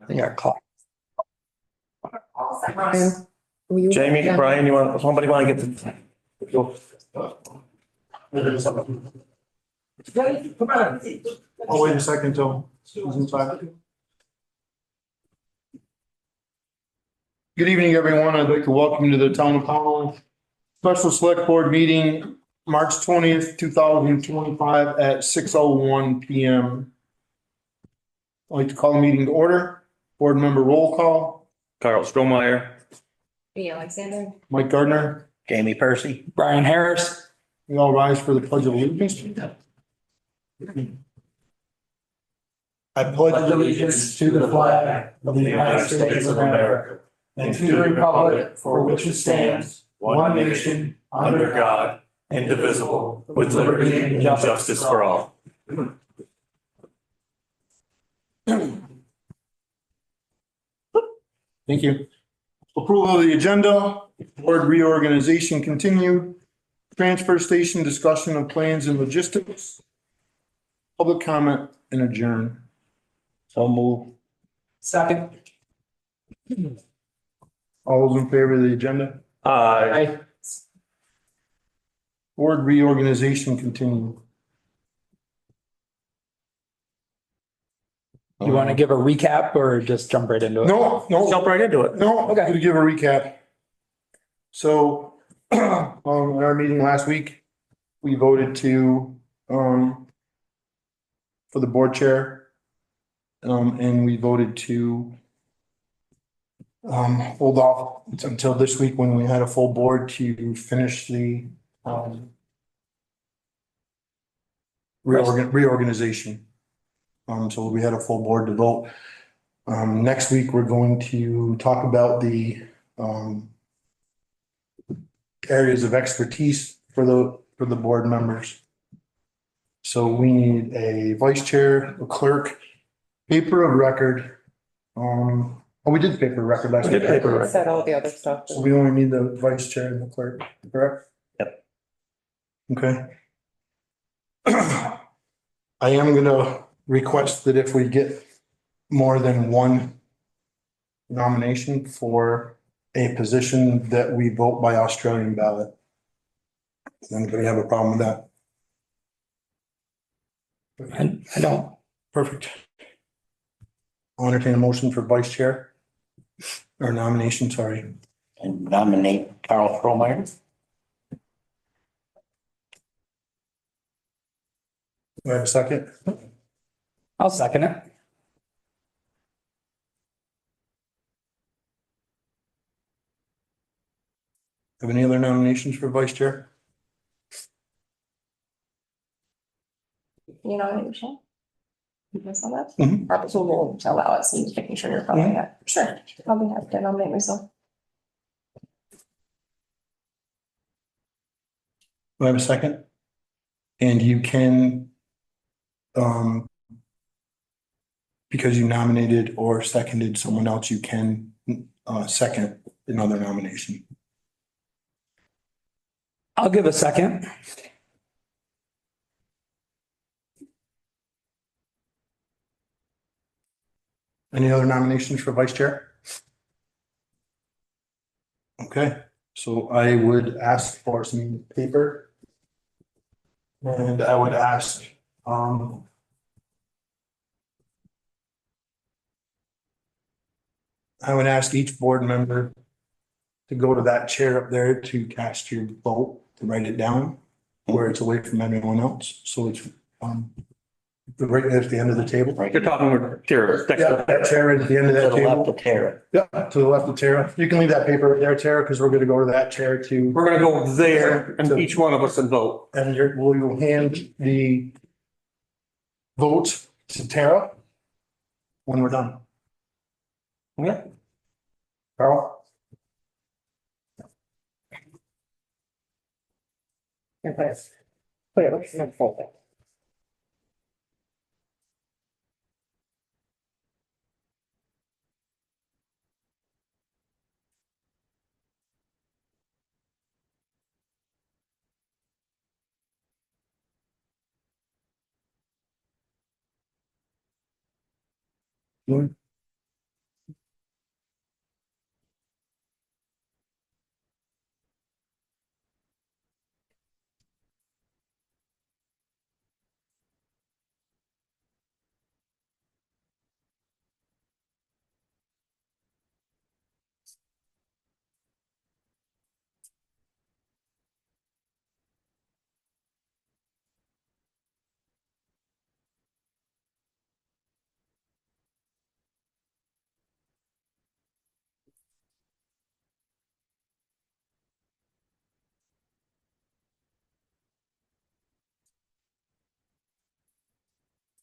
Yeah, clock. Brian, will you? Jamie, Brian, somebody want to get the? Come on. I'll wait a second till Susan's back. Good evening, everyone. I'd like to welcome you to the Town of Powell Special Select Board Meeting, March 20th, 2025 at 6:01 PM. I'd like to call the meeting to order. Board member roll call. Carl Strohmeyer. Me, Alexander. Mike Gardner. Jamie Percy. Brian Harris. We all rise for the pledge of allegiance. I pledge allegiance to the flag of the United States of America and to the republic for which it stands, one nation, under God, indivisible, with liberty and justice for all. Thank you. Approval of the agenda, board reorganization continued, transfer station discussion of plans and logistics, public comment and adjourn. So move. Second. All those in favor of the agenda? Aye. Board reorganization continued. You want to give a recap or just jump right into it? No, Jump right into it. No, I'm Okay. gonna give a recap. So, in our meeting last week, we voted to, for the board chair. And we voted to, hold off until this week when we had a full board to finish the, reorganization. So we had a full board to vote. Next week, we're going to talk about the areas of expertise for the board members. So we need a vice chair, a clerk, paper of record. We did paper of record last We did week. paper of record. Said all the other stuff. So we only need the vice chair and the clerk, correct? Yep. Okay. I am gonna request that if we get more than one nomination for a position that we vote by Australian ballot. Does anybody have a problem with that? I don't. Perfect. I'll entertain a motion for vice chair or nomination, sorry. And nominate Carl Strohmeyer. Do I have a second? I'll second it. Have any other nominations for vice chair? You know, Michelle? You guys saw that? Mhm. Robert's rule to allow us, and just making sure you're following it. Sure, I'll be happy to nominate myself. Do I have a second? And you can, because you nominated or seconded someone else, you can, second another nomination. I'll give a second. Any other nominations for vice chair? Okay, so I would ask for some paper. And I would ask, each board member to go to that chair up there to cast your vote, to write it down where it's away from everyone else. So it's, right at the end of the table. You're talking with Tara. Yeah, that chair at the end of that table. Tara. Yeah, to the left of Tara. You can leave that paper there, Tara, because we're gonna go to that chair too. We're gonna go there and each one of us and vote. And will hand the vote to Tara when we're done. Yeah. Carl? Here, put it in the folder.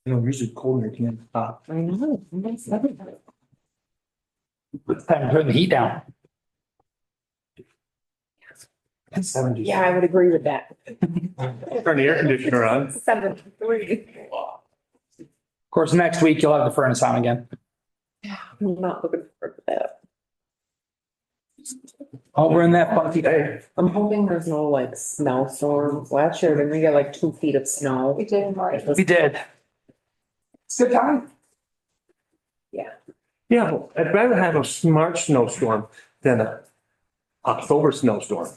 You know, usually cold in here can't stop. I know. It's time to turn the heat down. Yeah, I would agree with that. Turn the air conditioner on. 73. Of course, next week you'll have the furnace on again. I'm not looking forward to that. Oh, we're in that funky day. I'm hoping there's no like snowstorm. Last year, didn't we get like 2 feet of snow? We did in March. We did. It's a good time. Yeah, I'd rather have a smart snowstorm than a October snowstorm.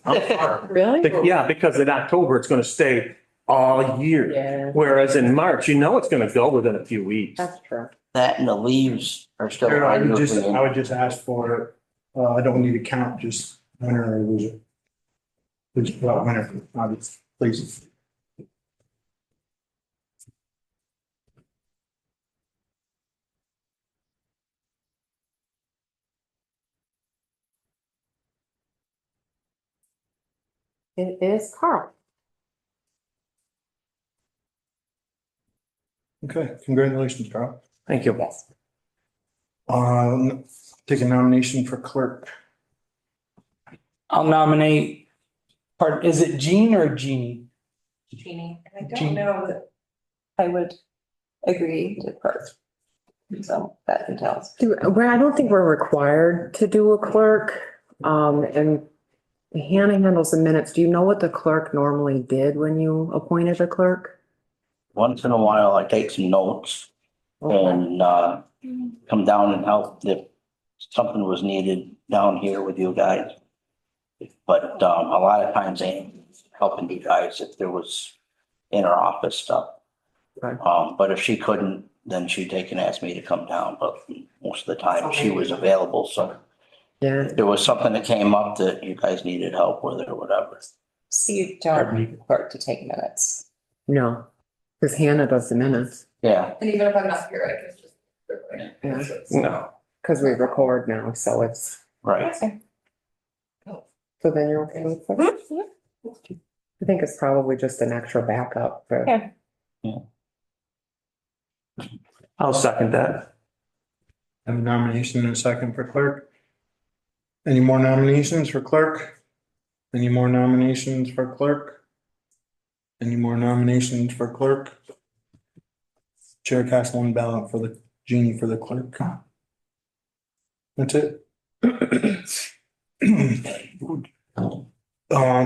Really? Yeah, because in October, it's gonna stay all year. Yeah, Whereas in March, you know it's gonna go within a few weeks. that's true. That and the leaves are still. I would just ask for it. I don't need to count just winter or loser. Just about winter, obviously, please. It is Carl. Okay, congratulations, Carl. Thank you. Take a nomination for clerk. I'll nominate, is it Jean or Jeannie? Jeannie, and I Jeannie. don't know that I would agree to clerk. So that entails. I don't think we're required to do a clerk. And Hannah handles the minutes. Do you know what the clerk normally did when you appointed a clerk? Once in a while, I take some notes and come down and help if something was needed down here with you guys. But a lot of times I'm helping you guys if there was inter office stuff. Right. But if she couldn't, then she'd take and ask me to come down, but most of the time she was available, so Yeah, if there was something that came up that you guys needed help with or whatever. So you don't need the clerk to take minutes. no, because Hannah does the minutes. Yeah, And even if I'm not here, I can just. Yeah, No. because we record now, so it's, right. so then you're okay with that? I think it's probably just an extra backup for. Yeah. I'll second that. Have a nomination and a second for clerk. Any more nominations for clerk? Any more nominations for clerk? Any more nominations for clerk? Chair casts one ballot for the Jeannie for the clerk. That's it.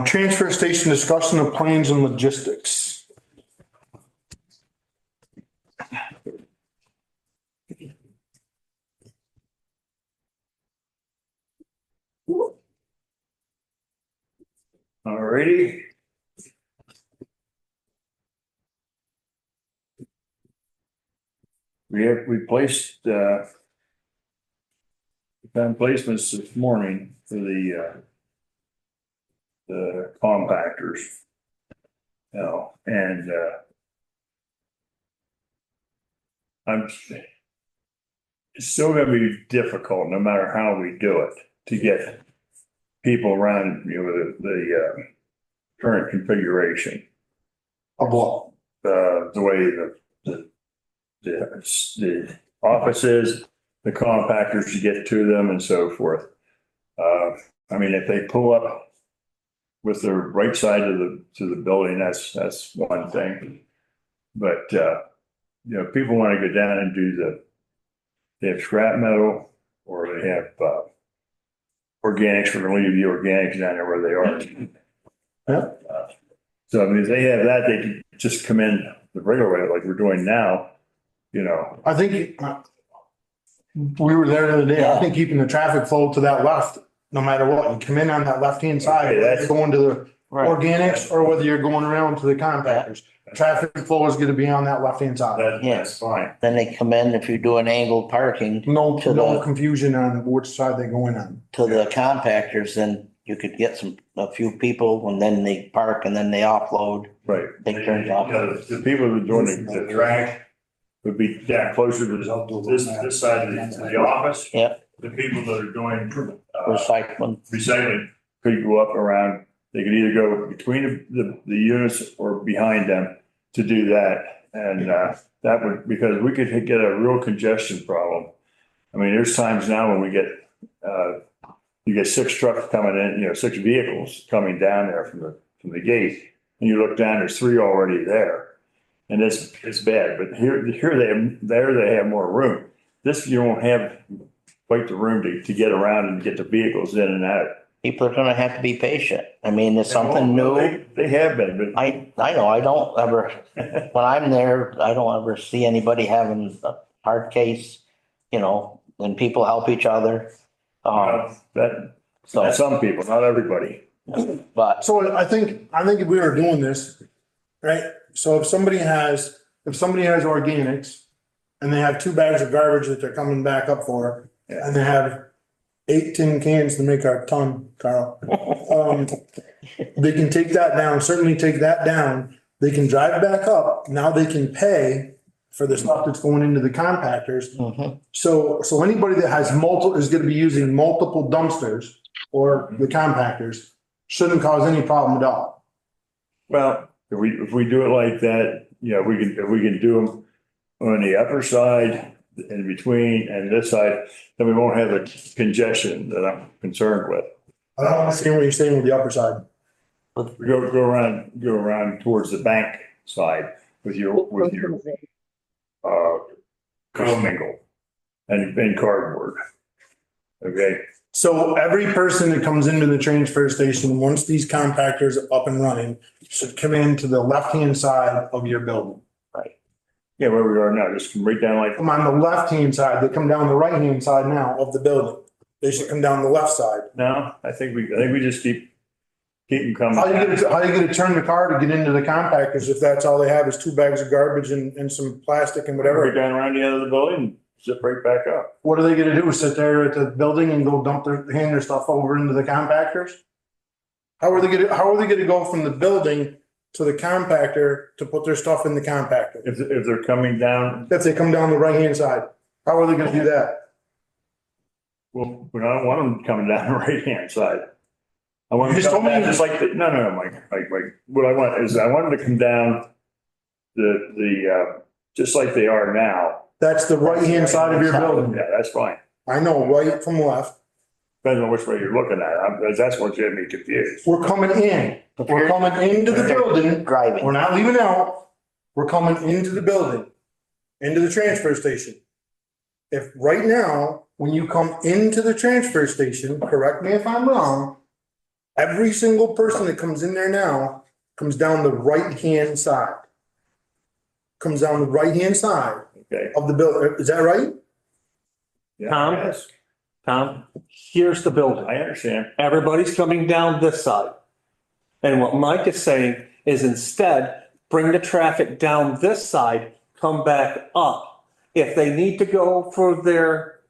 Transfer station discussion of plans and logistics. Alrighty. We placed, found placements this morning for the compactors. You know, and, it's still gonna be difficult, no matter how we do it, to get people around, you know, the current configuration. Of what? The way the offices, the compactors to get to them and so forth. I mean, if they pull up with the right side of to the building, that's one thing. But, you know, people want to go down and do they have scrap metal or they have, organics. We're going to leave the organics down there where they are. Yeah. So I mean, if they have that, they can just come in the regular way like we're doing now, you know. I think we were there the other day. I think keeping the traffic flow to that left, no matter what, you come in on that left-hand side, Okay, whether that's- you're going to the Right. organics or whether you're going around to the compactors. Traffic flow is gonna be on that left-hand side. That's fine. Then they come in, if you're doing angled parking No, To no the- confusion on which side they go in on. to the compactors, then you could get a few people and then they park and then they offload. Right. Big turns off. The people who are doing the trash would be down closer to this side of the office. Yep, The people that are doing recycling. recycling could go up around, they could either go between the units or behind them to do that. And, that would, because we could get a real congestion problem. I mean, there's times now when we get, you get 6 trucks coming in, 6 vehicles coming down there from the gate. And you look down, there's 3 already there. And it's bad, but they have more room. This, you don't have quite the room to get around and get the vehicles in and out. People are gonna have to be patient. I mean, it's something new. They have been, but I know, I don't ever, when I'm there, I don't ever see anybody having a hard case, and people help each other. So, some people, not everybody. but So I think if we were doing this, right? So if somebody has organics and they have 2 bags of garbage that they're coming back up for, and they have 8 tin cans to make our ton, Carl. They can take that down, certainly take that down. They can drive back up. Now they can pay for the stuff that's going into the compactors. mhm. So anybody that has is gonna be using multiple dumpsters or the compactors shouldn't cause any problem at all. Well, if we do it like that, if we can do them on the upper side, in between and this side, then we won't have the congestion that I'm concerned with. I don't understand what you're saying with the upper side. We go around towards the bank side with your commingle and cardboard. Okay, So every person that comes into the transfer station, once these compactors are up and running, should come into the left-hand side of your building. yeah, where we are now, just come right down like, Come on the left-hand side, they come down the right-hand side now of the building. They should come down the left side. no, I think we just keep them coming. How you gonna turn the car to get into the compactors if that's all they have is 2 bags of garbage and some plastic and Right whatever? down around the end of the building, zip right back up. What are they gonna do? Sit there at the building and go hand their stuff over into the compactors? How are they gonna go from the building to the compactor to put their stuff in the compactor? If they're coming down, If they come down the right-hand side, how are they gonna do that? well, we don't want them coming down the right-hand side. I want You them just to come told me down you- just like, no, Mike, what I want is I want them to come down just like they are now. That's the right-hand side of your building. Yeah, that's fine. I know, right from left. Depends on which way you're looking at. That's what get me confused. We're coming in. We're coming into the building. Driving. We're not leaving out. We're coming into the building, into the transfer station. If right now, when you come into the transfer station, correct me if I'm wrong, every single person that comes in there now comes down the right-hand side. Comes down the right-hand side Okay. of the building. Is that right? Yeah, Tom? yes, Tom, here's the building. I understand. Everybody's coming down this side. And what Mike is saying is instead, bring the traffic down this side, come back up. If they need to go for their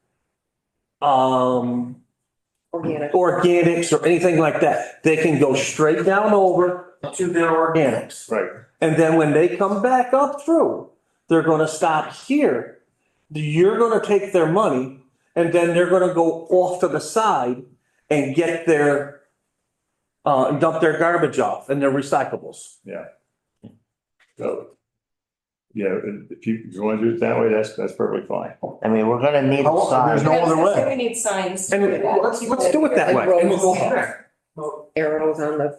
Organic. organics or anything like that, they can go straight down over to their organics. Right. And then when they come back up through, they're gonna stop here. You're gonna take their money and then they're gonna go off to the side and get their, dump their garbage off and their recyclables. Yeah. So, yeah, if you want to do it that way, that's perfectly fine. I mean, we're gonna need a There's sign. no other way. We need signs. to And do that. let's do it that way. And we'll go from there. Arrows on the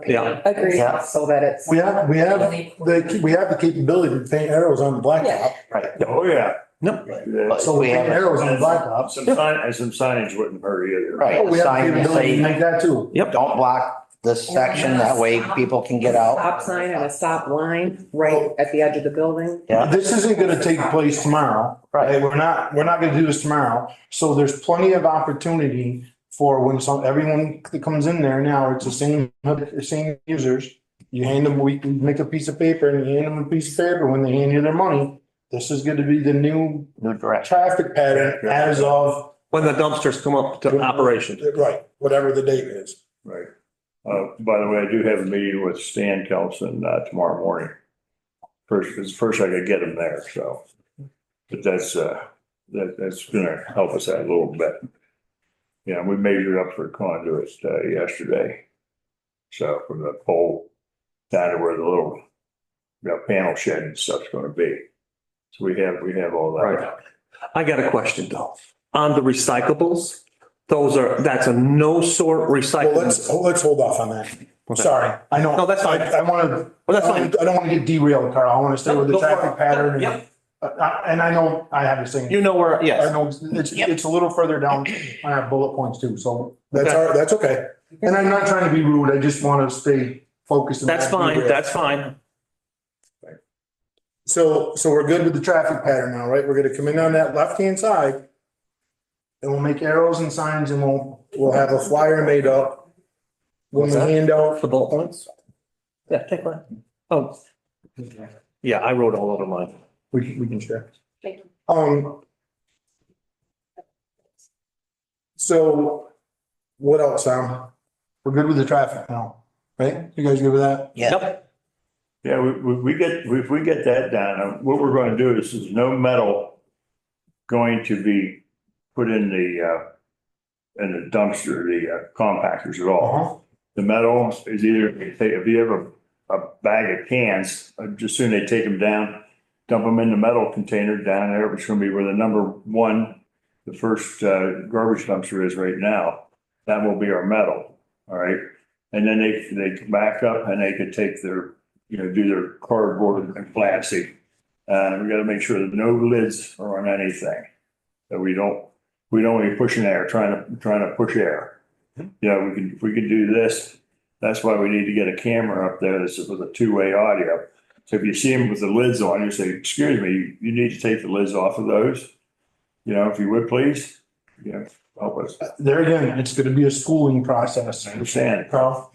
Yeah. paint. Agreed. Yeah. So that it's. We have the capability to paint arrows on the blacktop. Yeah. Right. Oh, yeah. Nope. But So we we paint have, arrows on the blacktop. Some signage wouldn't hurt either. right, Oh, we a have the sign to capability to say, make that too. Yep. don't block this section, that way people can get Stop out. sign and a stop line right at the edge of the building. Yeah, This isn't gonna take place tomorrow. Right. We're not gonna do this tomorrow. So there's plenty of opportunity for when everyone that comes in there now, it's the same users. You hand them, we can make a piece of paper and you hand them a piece of paper when they hand you their money. This is gonna be the new new direction. traffic pattern as of, When the dumpsters come up to operation. right, whatever the date is. Right. By the way, I do have a meeting with Stan Kelson, tomorrow morning. First I could get him there, so. But that's gonna help us out a little bit. Yeah, we measured up for conduit, yesterday. So from the pole down to where the little panel shed and stuff's gonna be. So we have all that. Right. I got a question though. On the recyclables, that's a no sort Well, recycling. let's hold off on that. Sorry, I know. No, that's fine. I wanna, Well, that's fine. I don't wanna get derailed, Carl. I wanna stay with the Go for it. traffic pattern. Yep. And I know I have the same. You know where, I yes. know it's a little further down. I have bullet points too, so that's Okay. that's okay. And I'm not trying to be rude. I just wanna stay focused. and That's not fine, derail. that's fine. So we're good with the traffic pattern now, right? We're gonna come in on that left-hand side. And we'll make arrows and signs and we'll have a flyer made up. When we What's that? hand out, The bullet points? Yeah, take one. Oh. Yeah, I wrote all over mine. we can share. Thank you. So what else, Sam? We're good with the traffic now, right? You guys good with that? Yep. Yeah, if we get that down, what we're gonna do is there's no metal going to be put in the dumpster, the compactors at all. The metal is either, if you have a bag of cans, just soon they take them down, dump them in the metal container down there, which is gonna be where the number one, the first garbage dumpster is right now. That will be our metal, all right? And then they come back up and they could take their, do their cardboard and plastic. And we gotta make sure that no lids are on anything. That we don't be pushing air, trying to push air. We can do this. That's why we need to get a camera up there. This is with a two-way audio. So if you see them with the lids on, you say, excuse me, you need to take the lids off of those. If you would, please, help us. There again, it's gonna be a schooling process. Understand. Carl?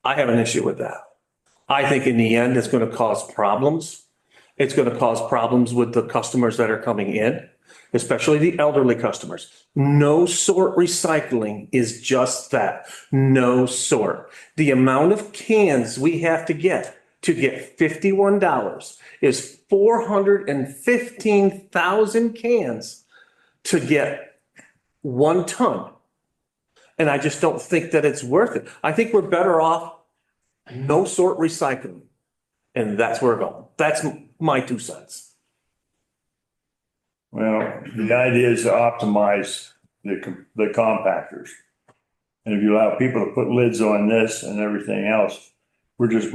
I have an issue with that. I think in the end, it's gonna cause problems. It's gonna cause problems with the customers that are coming in, especially the elderly customers. No sort recycling is just that, no sort. The amount of cans we have to get $51 is 415,000 cans to get 1 ton. And I just don't think that it's worth it. I think we're better off no sort recycling. And that's where we're going. That's my 2 cents. Well, the idea is to optimize the compactors. And if you allow people to put lids on this and everything else, we're just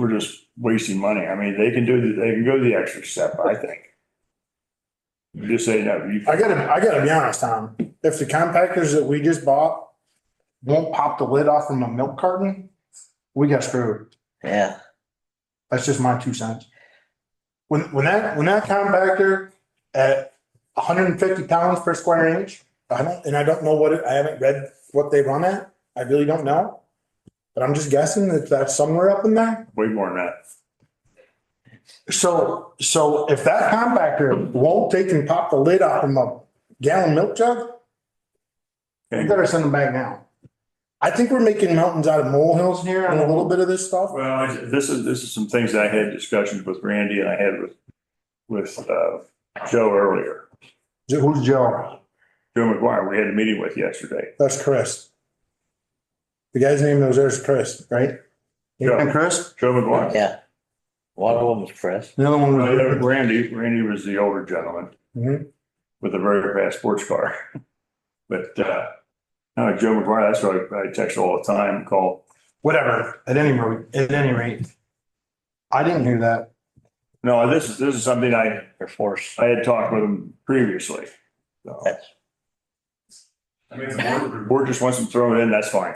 wasting money. I mean, they can go the extra step, I think. You just say no. I gotta be honest, Tom. If the compactors that we just bought won't pop the lid off from a milk carton, we got screwed. Yeah. That's just my 2 cents. When that compactor at 150 pounds per square inch, I don't know I haven't read what they run at. I really don't know. But I'm just guessing that that's somewhere up in there. Way more than that. So if that compactor won't take and pop the lid off from a gallon milk jug, you better send them back now. I think we're making mountains out of molehills here on a little bit of this stuff. Well, this is some things that I had discussions with Randy and I had with Joe earlier. Who's Joe? Joe McGuire, we had a meeting with yesterday. That's Chris. The guy's name there's Chris, right? Joe. And Chris? Joe McGuire. Yeah. One of them was Chris. The other one was. Randy was the older gentleman Mhm. with a very fast sports car. But no, Joe McGuire, that's what I text all the time, call. Whatever, at any rate, I didn't hear that. No, this is something Air Force. I had talked with him previously. So, That's, I mean, the board just wants to throw it in, that's fine.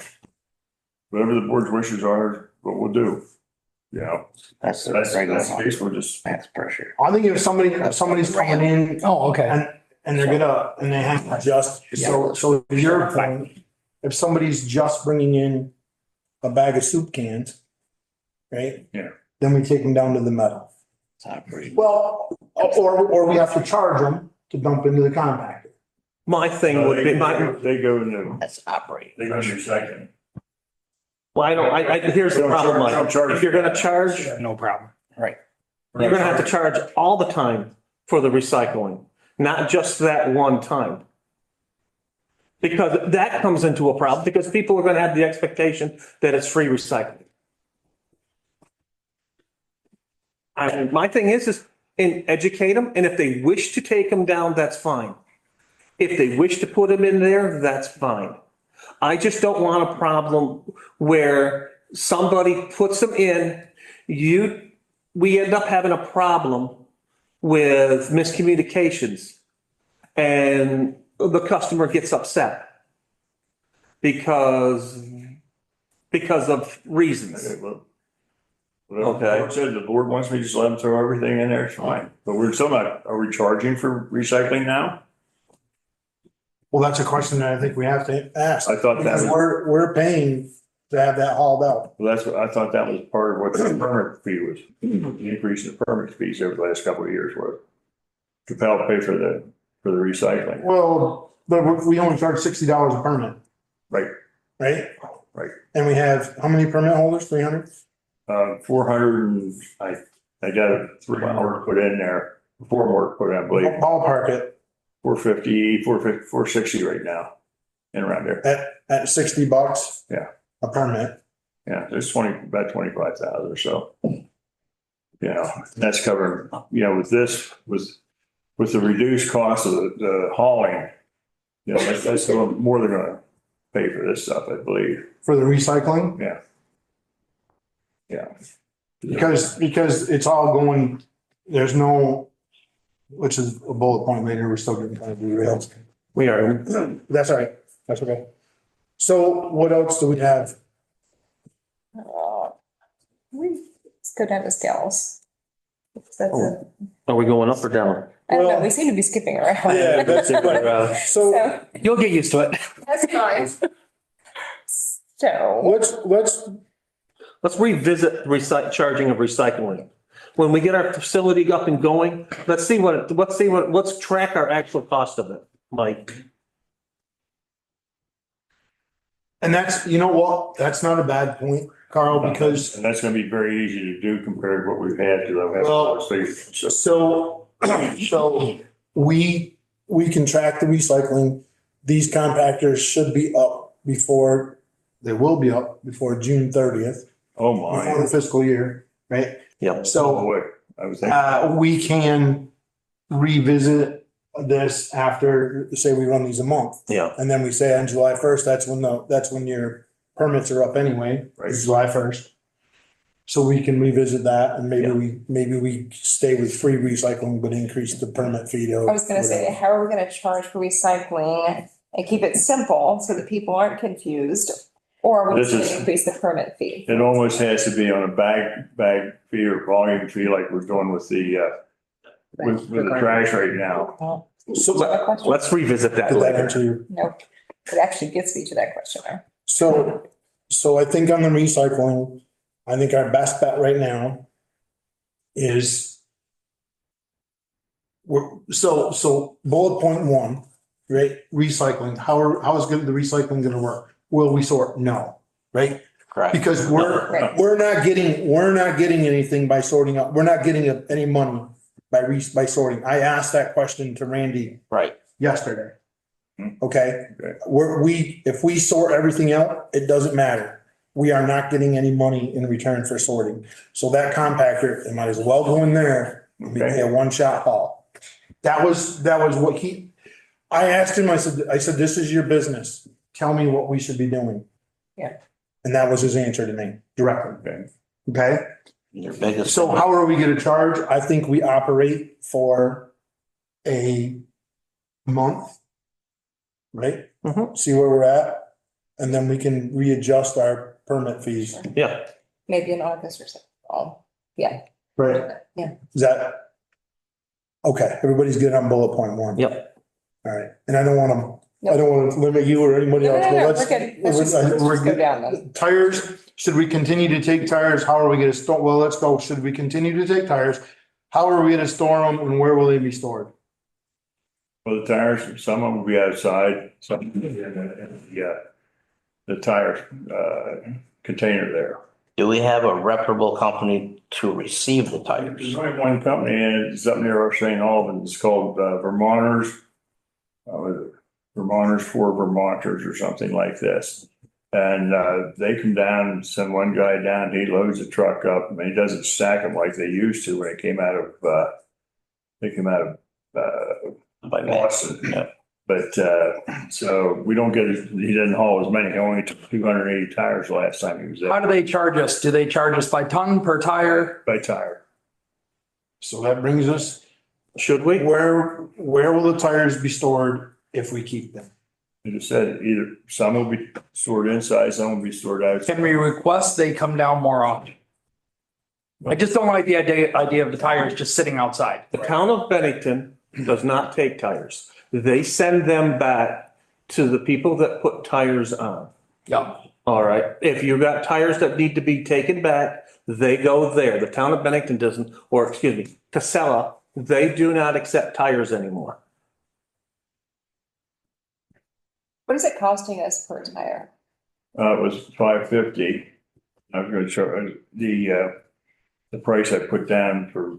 Whatever the board's wishes are, what we'll do. that's the That's regular. the case, we'll just. That's pressure. I think if somebody's coming in Oh, okay. and they're and they have to just, so to your point, if somebody's just bringing in a bag of soup cans, right? Yeah. Then we take them down to the metal. It's operating. Well, or we have to charge them to dump into the compactor. My thing would be, They go into, That's operating. they go into recycling. well, here's the problem, They don't Mike. charge- If you're gonna charge, No problem. Right. you're gonna have to charge all the time for the recycling, not just that one time. Because that comes into a problem, because people are gonna have the expectation that it's free recycling. My thing is and educate them, and if they wish to take them down, that's fine. If they wish to put them in there, that's fine. I just don't want a problem where somebody puts them in, we end up having a problem with miscommunications, and the customer gets upset because of reasons. Okay, well, Okay. the board said the board wants me to just let them throw everything in there, it's fine. But we're still not, are we charging for recycling now? Well, that's a question that I think we have to ask. I thought that Because was- we're paying to have that hauled out. Well, that's what, I thought that was part of what the permit fee was, the increase in the permit fees over the last couple of years was. To help pay for the recycling, Well, but we only charge $60 a permit, right, right? right. And we have, how many permit holders? 300? 400 and I got 300 put in there, 4 more put in, I believe, Ballpark it 450, 460 right now. And around there, at $60. Yeah. A permit. yeah, there's about 25,000 or so. You know, that's covering, you know, with this, with the reduced cost of the hauling, you know, that's more than gonna pay for this stuff, I believe. For the recycling? Yeah. Yeah. Because it's all going, there's no, which is a bullet point later, we're still getting kind of derailed. We are. That's all right. That's okay. So what else do we have? Let's go down to scales. That's it. Are we going up or down? I don't know, Well- we seem to be skipping around. Yeah, that's right. So So, You'll get used to it. that's fine. So, Let's revisit charging of recycling. When we get our facility up and going, let's track our actual cost of it, Mike. and that's, you know what? That's not a bad point, Carl, because And that's gonna be very easy to do compared to what we've had, because I've had. Well, so we can track the recycling. These compactors should be up they will be up before June 30th, Oh, before my. the fiscal year, right? Yep. Oh, So boy, I was thinking, we can revisit this after, say we run these a month. Yeah. And then we say on July 1st, that's when your permits are up anyway, Right. July 1st. So we can revisit that and Yeah. maybe we stay with free recycling, but increase the permit fee to. I was gonna say, how are we gonna charge for recycling and keep it simple so that people aren't confused? Or are we This just is- gonna increase the permit fee? it almost has to be on a bag fee or volume fee like we're doing with the trash right now. So Is that a question? Let's revisit that did that later. answer your, No, it actually gets me to that question there. so I think on the recycling, I think our best bet right now is so bullet point 1, right? Recycling, how is the recycling gonna work? Will we sort? No, right? Correct. Because Right. we're not getting anything by sorting out, we're not getting any money by sorting. I asked that question to Randy Right. yesterday. Hmm. Okay? Okay. If we sort everything out, it doesn't matter. We are not getting any money in return for sorting. So that compactor, it might as well go in there and be Okay. a one-shot haul. That was what I asked him, I said, this is your business. Tell me what we should be doing. Yeah. And that was his answer to me directly. Okay. Okay? Your biggest. So how are we gonna charge? I think we operate for a month. Right? Mhm. See where we're at, and then we can readjust our permit fees. Yeah. Maybe in August or something. Oh, yeah. Right. Yeah. Is that? Okay, everybody's good on bullet point 1. Yep. All right, and I don't wanna limit you or anybody No, else, no, but no, let's. we're good. Let's just go down then. Tires, should we continue to take tires? How are we gonna store? Well, let's go. Should we continue to take tires? How are we gonna store them and where will they be stored? Well, the tires, some of them will be outside, some in the tire, container there. Do we have a reputable company to receive the tires? There's only one company and it's up near St. Albans. It's called Vermonters. Vermonters for Vermonters or something like this. And, they come down and send one guy down, he loads the truck up, and he doesn't stack them like they used to when they came out of, By May. Boston. Yeah. But, so we don't he doesn't haul as many. He only took 280 tires last time he was How there do they charge us? Do they charge us by ton per tire? by tire. So that brings us, Should we? where will the tires be stored if we keep them? He just said either some will be stored inside, some will be stored outside. Can we request they come down more often? I just don't like the idea of the tires just sitting outside. The town of Bennington does not take tires. They send them back to the people that put tires on. Yeah. All right. If you've got tires that need to be taken back, they go there. The town of Bennington doesn't, or excuse me, Casella, they do not accept tires anymore. What is it costing us per tire? It was $5.50. I was gonna charge the price I put down for,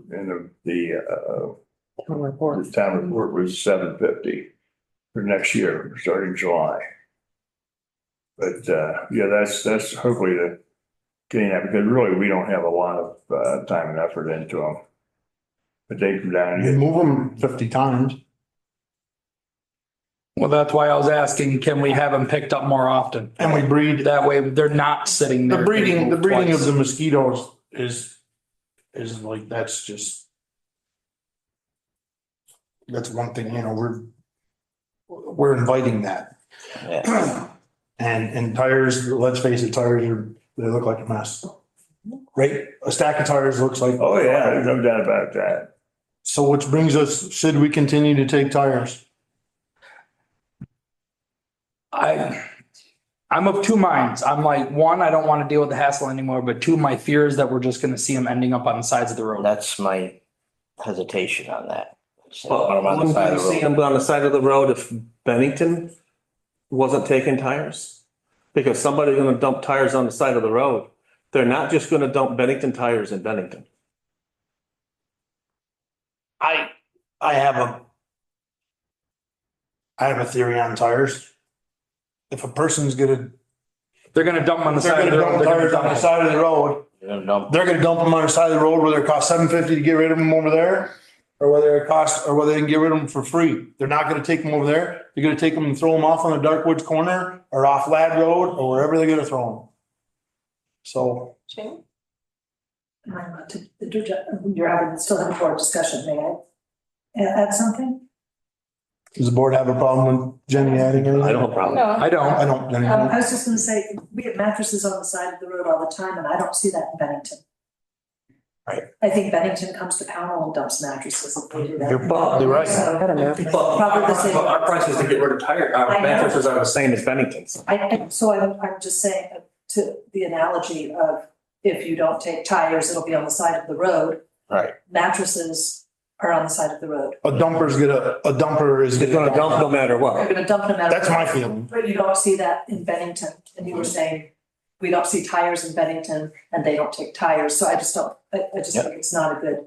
the town report was $7.50 for next year, starting July. But, yeah, that's hopefully the getting that, because really we don't have a lot of, time and effort into them. But they come down and You get move them 50 times. Well, that's why I was asking, can we have them picked up more often? And we breed. That way they're not sitting The there. breeding of twice. the mosquitoes is like, that's one thing, we're inviting that. Yeah. And tires, let's face it, they look like a mess. Right? A stack of tires looks like. oh, yeah, there's no doubt about that. So which brings us, should we continue to take tires? I'm of two minds. I'm like, one, I don't want to deal with the hassle anymore, but two, my fear is that we're just gonna see them ending up on the sides of the road. That's my hesitation on that. Well, Put 'em on the wouldn't side you of the see road. them on the side of the road if Bennington wasn't taking tires? Because somebody's gonna dump tires on the side of the road. They're not just gonna dump Bennington tires in Bennington. I have a theory on tires. If a person's They're gonna dump them on the they're side of gonna the road. dump They're gonna tires on dump the them. side of the road, You're gonna dump- they're gonna dump them on the side of the road, whether it costs $7.50 to get rid of them over there, or whether they can get rid of them for free. They're not gonna take them over there. They're gonna take them and throw them off on the Dark Woods corner or off Lad Road or wherever they're gonna throw them. So Jane? You're having, still having board discussion, may I add something? does the board have a problem with Jenny adding anything? I don't have a problem. No. I don't. I don't, Jenny. I was just gonna say, we have mattresses on the side of the road all the time, and I don't see that in Bennington. Right. I think Bennington comes to Pownell and dumps mattresses if they do that. You're probably right. So, Probably the same. Our price is to get rid of I know. mattresses are the same as Bennington's. I'm just saying to the analogy of if you don't take tires, it'll be on the side of the road. Right. Mattresses are on the side of the road. A dumper is It's gonna dump no matter They're what. gonna dump them out. That's my feeling. But you don't see that in Bennington, and you were saying, we don't see tires in Bennington, and they don't take tires, so I just Yep. think it's not a good.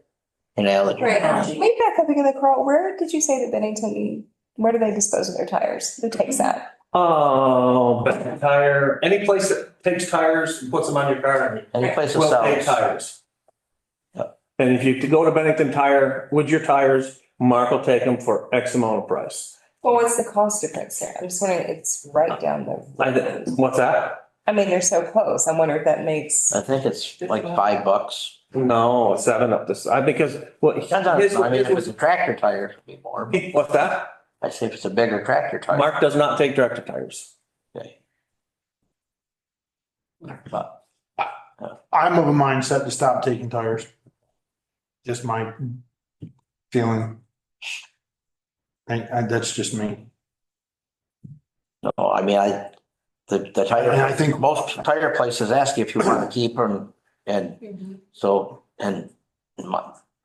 Analogy. Right, Analogy. we back up again, Carl, where did you say that Bennington, where do they dispose of their tires? Who takes that? Oh, Bennington Tire, any place that takes tires and puts them on your car. Any place that will take sells. tires. Yep. And if you go to Bennington Tire with your tires, Mark will take them for X amount of price. Well, what's the cost difference there? I'm just wondering, it's right down the. What's that? I mean, they're so close. I wonder if that makes. I think it's like $5. No, 7 up this, because, well. Depends on, his- I mean, if it's a tractor tire, it'd be more. What's that? I say if it's a bigger tractor tire. Mark does not take tractor tires. Okay. But I'm of a mindset to stop taking tires. Just my feeling. That's just me. no, I mean, the tire. And I think- most tire places ask you if you want to keep them, and so, and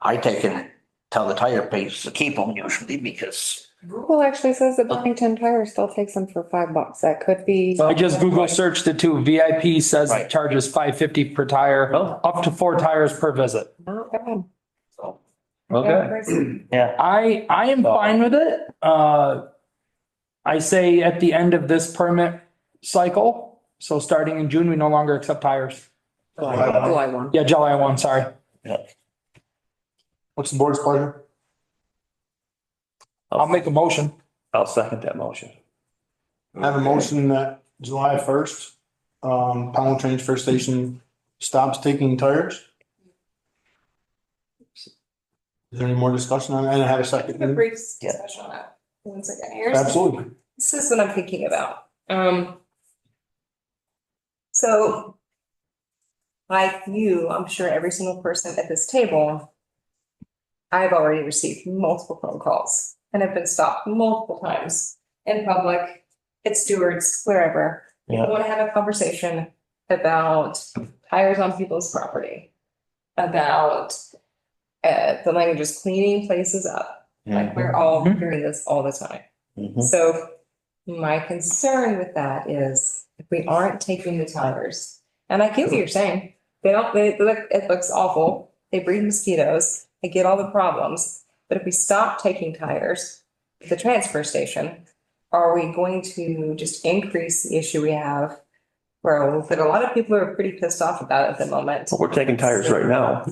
I take and tell the tire place to keep them usually because. Google actually says that Bennington Tire still takes them for $5. That could be. I just Google searched it too. VIP says Right. it charges $5.50 per tire, Oh. up to 4 tires per visit. Not bad. So, Okay. yeah, I am fine with it. I say at the end of this permit cycle, So starting in June, we no longer accept tires. July 1. Yeah, July 1, sorry. What's the board's pleasure? I'll make a motion. I'll second that motion. I have a motion that July 1st, Pownell Transfer Station stops taking tires. Is there any more discussion on that? And I have a A second. brief discussion on that. 1 second. Absolutely. This is what I'm thinking about. So like you, I'm sure every single person at this table, I've already received multiple phone calls and have been stopped multiple times in public, at Stewart's, wherever. Yeah. I want to have a conversation about tires on people's property, about the language is cleaning places up. Like we're all hearing this all the time. Mhm. So my concern with that is if we aren't taking the tires, and I get what you're saying, they look, it looks awful. They breed mosquitoes. I get all the problems. But if we stop taking tires at the transfer station, are we going to just increase the issue we have? Where that a lot of people are pretty pissed off about at the moment. We're taking tires right now,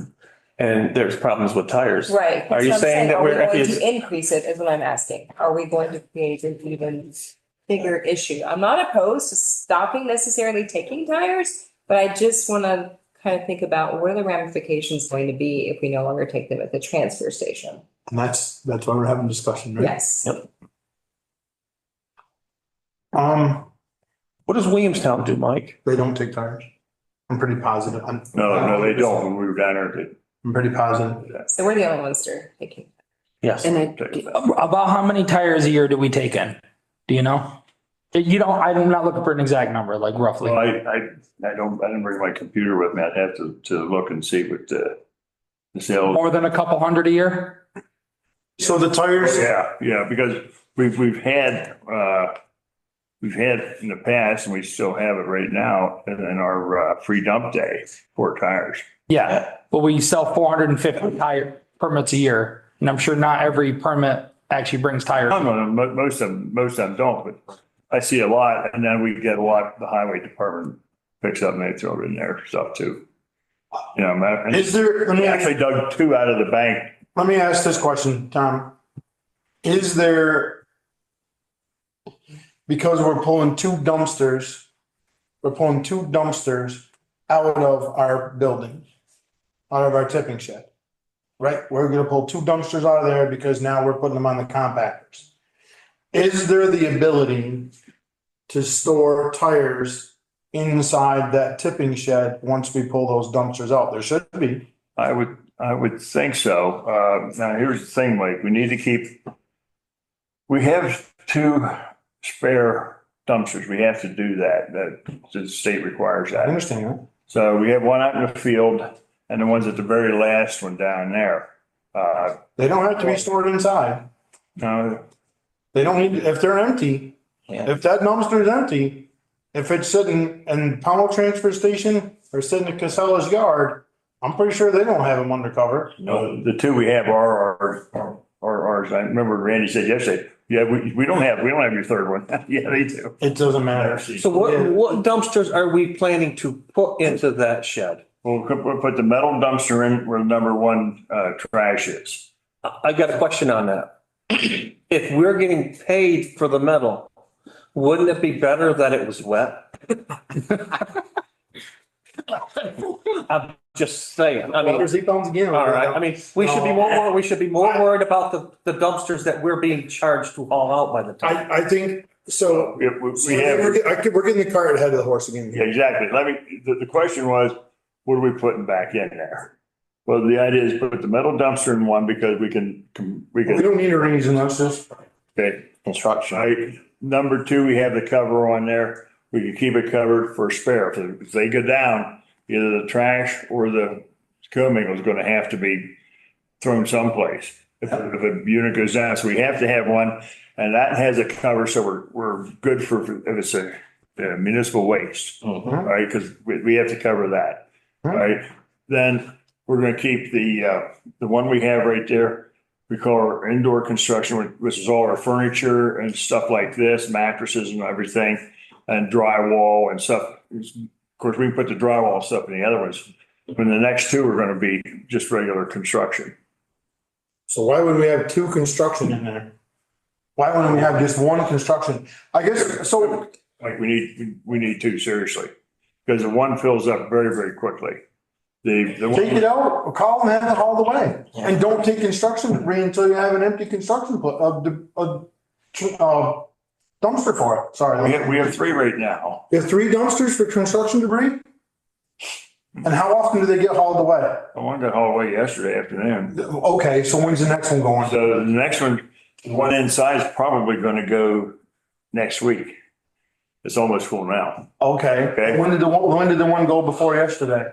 and there's problems with tires. Right. Are you That's what I'm saying that Are we we're- going to increase it is what I'm asking. Are we going to create an even bigger issue? I'm not opposed to stopping necessarily taking tires, but I just want to kind of think about what are the ramifications going to be if we no longer take them at the transfer station? And that's why we're having discussion, right? Yes. Yep. What does Williamstown do, Mike? They don't take tires. I'm pretty positive. No, they don't. When we were down there, I'm pretty positive. So we're the only ones that are taking. Yes. And About how many tires a year do we take in? Do you know? You don't, I'm not looking for an exact number, like roughly. well, I didn't bring my computer with me. I'd have to look and see what the sales. More than a couple hundred a year? So the tires, Yeah, because we've had in the past, and we still have it right now, in our free dump day for tires. Yeah, but we sell 450 tire permits a year. And I'm sure not every permit actually brings tires. No, most of them don't, but I see a lot, and then we get a lot, the highway department picks up and they throw it in their stuff too. You know, and is there, we actually dug 2 out of the bank. let me ask this question, Tom. Is there, because we're pulling 2 dumpsters out of our building, out of our tipping shed, right? We're gonna pull 2 dumpsters out of there because now we're putting them on the compactors. Is there the ability to store tires inside that tipping shed once we pull those dumpsters out? There should be. I would think so. Now, here's the thing, Mike, we have 2 spare dumpsters. We have to do that. The state requires I that. understand that. So we have one out in the field and the ones at the very last one down there. They don't have to be stored inside. No, They don't need, if they're empty, Yeah. if that dumpster is empty, if it's sitting in Pownell Transfer Station or sitting in Casella's yard, I'm pretty sure they don't have them undercover. no, the 2 we have are ours. I remember Randy said yesterday, yeah, we don't have your third one. Yeah, they do. It doesn't matter. So what dumpsters are we planning to put into that shed? We'll put the metal dumpster in where the number 1 trash is. I got a question on that. If we're getting paid for the metal, wouldn't it be better that it was wet? I'm just saying, I mean, He comes again. all right, I mean, we should be more worried about the dumpsters that we're being charged to haul out by the time. I think, so, We have, we're getting the cart ahead of the horse again. yeah, exactly. The question was, what are we putting back in there? Well, the idea is put the metal dumpster in one because we We don't need a reason, let's just, okay. Construction. Right. Number 2, we have the cover on there. We can keep it covered for spare. If they go down, either the trash or the commingle is going to have to be thrown someplace. If a unit goes down, so we have to have one, and that has a cover, so we're good for if it's a municipal waste, right? Because we have to cover that, right? Then we're going to keep the one we have right there. We call our indoor construction, which is all our furniture and stuff like this, mattresses and everything. and drywall and stuff. Of course, we can put the drywall and stuff in the other ones. And the next two are gonna be just regular construction. So why would we have two construction in there? Why wouldn't we have just one construction? I guess, so, Like we need two, seriously. Because the one fills up very, very quickly. The take it one, out, or call them, have it hauled away. And don't take construction debris until you have an empty construction dumpster for it, sorry. we have three right now. You have 3 dumpsters for construction debris? And how often do they get hauled away? The one got hauled away yesterday afternoon. Okay, so when's the next one going? So the next one, the one inside is probably gonna go next week. It's almost full now. Okay, Okay. when did the one go before yesterday?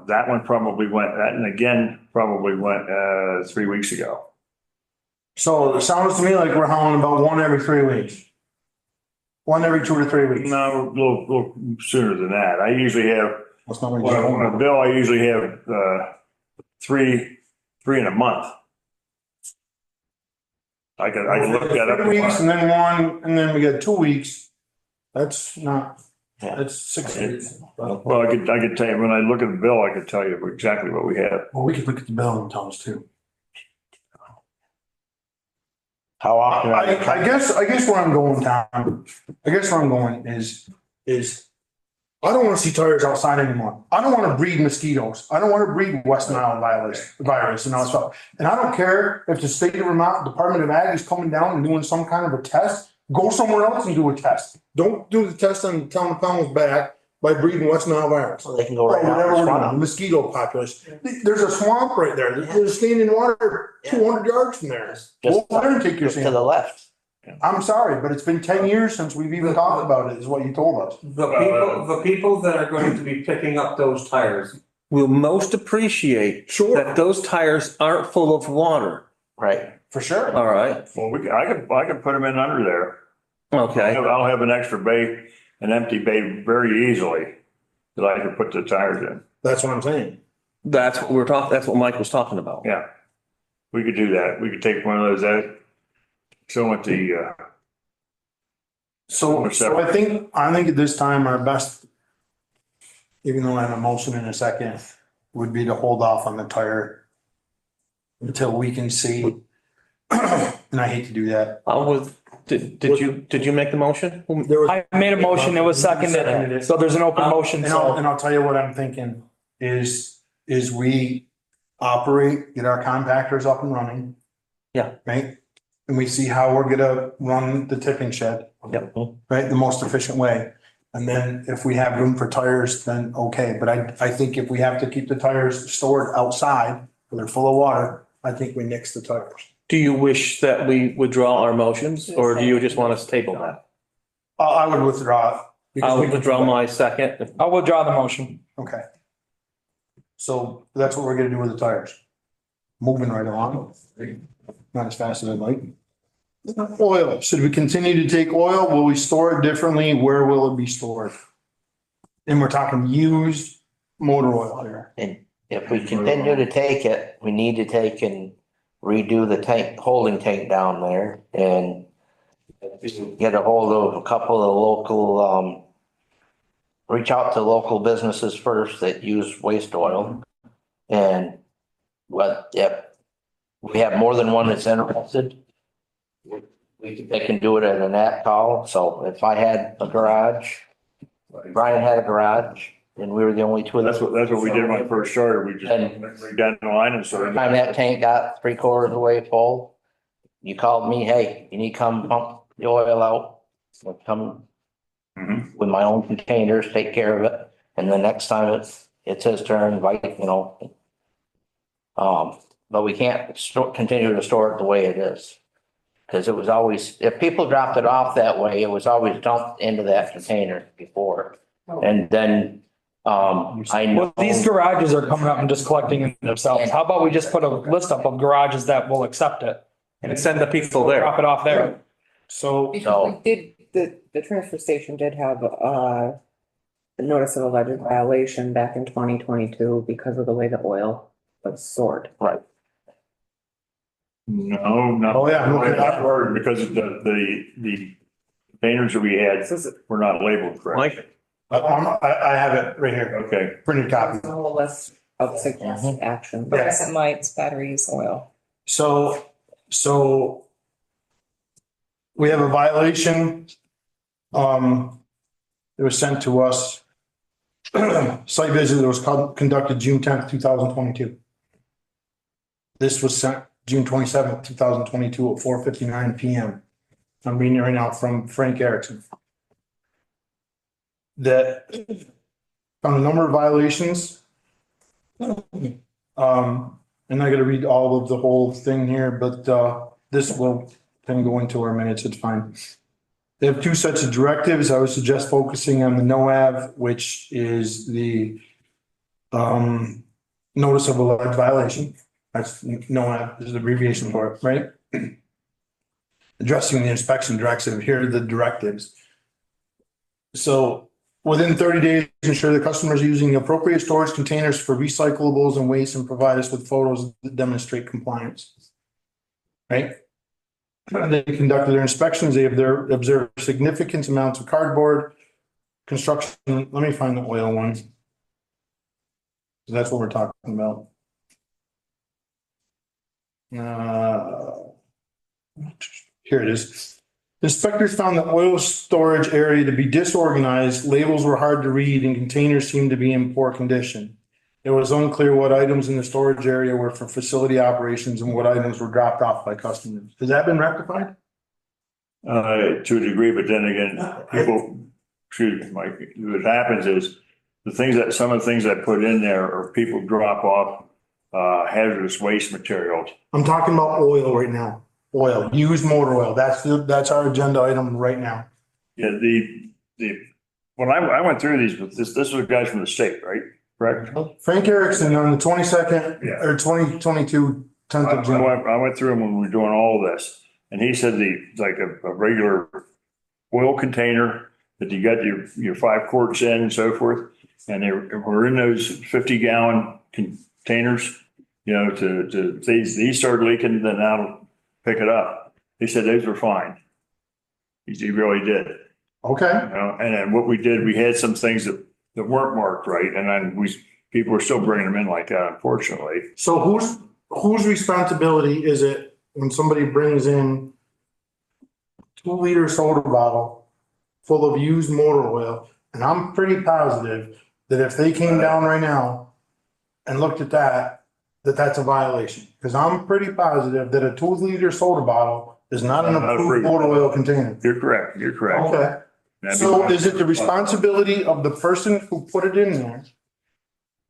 That one probably went, that and again, probably went, 3 weeks ago. So it sounds to me like we're hauling about one every 3 weeks. One every 2 or 3 weeks. No, a little sooner than that. I usually have, That's not what on you're a doing. bill, I usually have, three in a month. I can look that up. 3 weeks and then one, and then we got 2 weeks. That's not, that's 6 weeks. Well, I could tell you, when I look at the bill, I could tell you exactly what we have. Well, we could look at the bill and tell us too. How often? I guess where I'm going, Tom, I guess where I'm going is I don't want to see tires outside anymore. I don't want to breed mosquitoes. I don't want to breed West Nile virus and all that stuff. And I don't care if the state of Vermont Department of Ag is coming down and doing some kind of a test. Go somewhere else and do a test. Don't do the test on the town of Pownell's back by breeding West Nile virus. So they can go Or right out whatever and we're spawn doing, them. mosquito population. There's a swamp right there. There's standing water 200 yards from there. Go Just there and take your to the sample. left. I'm sorry, but it's been 10 years since we've even talked about it, is what you told us. The people that are going to be picking up those tires will most appreciate Sure, that those tires aren't full of water. Right. for sure. All right, Well, I could put them in under there. okay. I'll have an extra bay, an empty bay very easily that I could put the tires in. That's what I'm saying. That's what we're talking, that's what Mike was talking about. Yeah. We could do that. We could take one of those out. Show it the, So I think at this time, our best, even though I have a motion in a second, would be to hold off on the tire until we can see. And I hate to do that. Did you make the motion? There was- I made a motion, it was seconded, so there's an open motion, And so. I'll tell you what I'm thinking is we operate, get our compactors up and running. Yeah. Right? And we see how we're gonna run the tipping shed, Yep. right? The most efficient way. And then if we have room for tires, then okay. But I think if we have to keep the tires stored outside, where they're full of water, I think we nix the tires. Do you wish that we withdraw our motions, or do you just want us to table that? I would withdraw it. because I'll we can- withdraw my second. I'll withdraw the motion. Okay. So that's what we're gonna do with the tires. Moving right along. Not as fast as I'd like. Oil, should we continue to take oil? Will we store it differently? Where will it be stored? And we're talking used motor oil here. And if we continue to take it, we need to take and redo the tank, holding tank down there and get a hold of a couple of local, reach out to local businesses first that use waste oil. And if we have more than one that's interested, they can do it at an app call. So if I had a garage, Brian had a garage, and we were the only two. that's what we did when I first started. We just went down the line and By started. the time that tank got 3/4 of the way full, you called me, hey, you need to come pump the oil out. I'll come Mhm. with my own containers, take care of it. And the next time it's his turn, invite, but we can't continue to store it the way it is. Cause it was always, if people dropped it off that way, it was always dumped into that container before. And then, I know. Well, these garages are coming up and just collecting it themselves. How about we just put a list up of garages that will accept it? And send the people there. Drop it off there. So, Because we did, the transfer station did have a notice of alleged violation back in 2022 because of the way the oil was stored. Right. No, no. Oh, yeah. Not word, because the containers that we had were not labeled correctly. I have it right here, Okay, printed copy. The whole list of suggested action. Fluorescent lights, batteries, oil. So we have a violation. It was sent to us. Site visit that was conducted June 10th, 2022. This was sent June 27th, 2022 at 4:59 PM. I'm reading it right now from Frank Erickson. That found a number of violations. I'm not gonna read all of the whole thing here, but this will can go into our minutes, it's fine. They have two sets of directives. I would suggest focusing on the NOAV, which is the notice of alleged violation. That's NOAV, is the abbreviation for it, right? Addressing the inspection directive, here are the directives. So within 30 days, ensure the customers are using appropriate storage containers for recyclables and waste and provide us with photos that demonstrate compliance. Right? They conducted their inspections. They have observed significant amounts of cardboard, construction. Let me find the oil one. That's what we're talking about. Here it is. Inspectors found the oil storage area to be disorganized. Labels were hard to read and containers seemed to be in poor condition. It was unclear what items in the storage area were for facility operations and what items were dropped off by customers. Has that been rectified? to a degree, but then again, people, Mike, what happens is some of the things I put in there are people drop off hazardous waste materials. I'm talking about oil right now. Oil, used motor oil. That's our agenda item right now. Yeah, when I went through these, this was guys from the state, right? Correct? Frank Erickson on the 22nd Yeah. or 2022, 10th of June. I went through them when we were doing all this, and he said like a regular oil container that you got your 5 quarts in and so forth, and they were in those 50-gallon containers, these started leaking, then that'll pick it up. He said those were fine. He really did. Okay. And then what we did, we had some things that weren't marked right, and then people were still bringing them in like that, unfortunately. So whose responsibility is it when somebody brings in 2-liter soda bottle full of used motor oil? And I'm pretty positive that if they came down right now and looked at that's a violation. Because I'm pretty positive that a 2-liter soda bottle is not an approved motor oil container. You're correct. Okay. So is it the responsibility of the person who put it in there?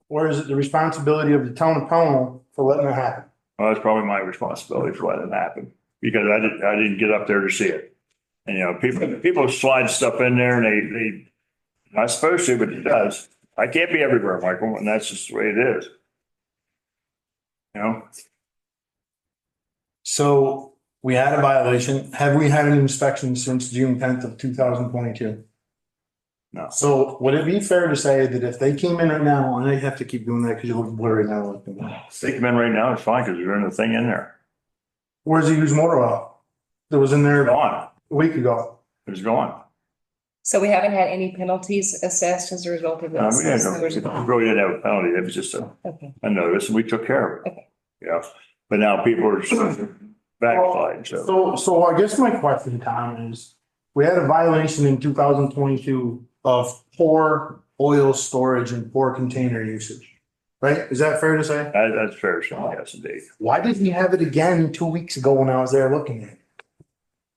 Or is it the responsibility of the town of Pownell for letting it happen? Well, it's probably my responsibility for letting it happen, because I didn't get up there to see it. And, people slide stuff in there and they not supposed to, but it does. I can't be everywhere, Michael, and that's just the way it is. So we had a violation. Have we had an inspection since June 10th of 2022? No. So would it be fair to say that if they came in right now, and I have to keep doing that because you look blurry now. They come in right now, it's fine, because there's in the thing in there. Where's the used motor oil? That was in there Gone. a week ago. It's gone. So we haven't had any penalties assessed as a result of We this? really didn't have a penalty. It was just Okay. a notice, and we took care of it. Okay. Yeah, but now people are backsliding, so. So I guess my question, Tom, is we had a violation in 2022 of poor oil storage and poor container usage, right? Is that fair to say? That's fair, so yes, indeed. Why didn't you have it again 2 weeks ago when I was there looking at it?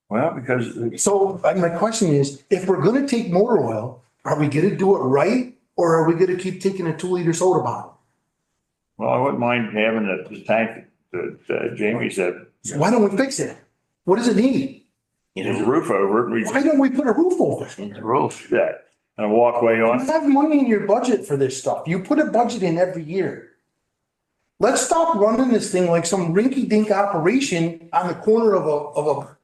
Well, because So my question is, if we're gonna take motor oil, are we gonna do it right? Or are we gonna keep taking a 2-liter soda bottle? well, I wouldn't mind having the tank that Jamie said, So why don't we fix it? What does it need? there's a roof over it, we Why don't we put a roof over it? In the roof. do that, and a walkway You on. have money in your budget for this stuff. You put a budget in every year. Let's stop running this thing like some rinky-dink operation on the corner of a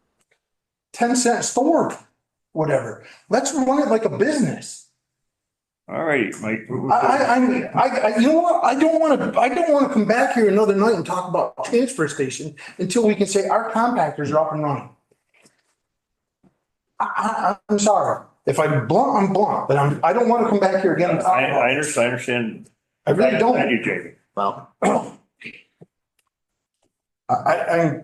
10-cent store, whatever. Let's run it like a business. All right, Mike. You know what? I don't want to come back here another night and talk about transfer station until we can say our compactors are up and running. I'm sorry. If I'm blunt, I'm blunt, but I don't want to come back here again and talk I about it. understand. I really don't. Thank you, Jamie. Well, I,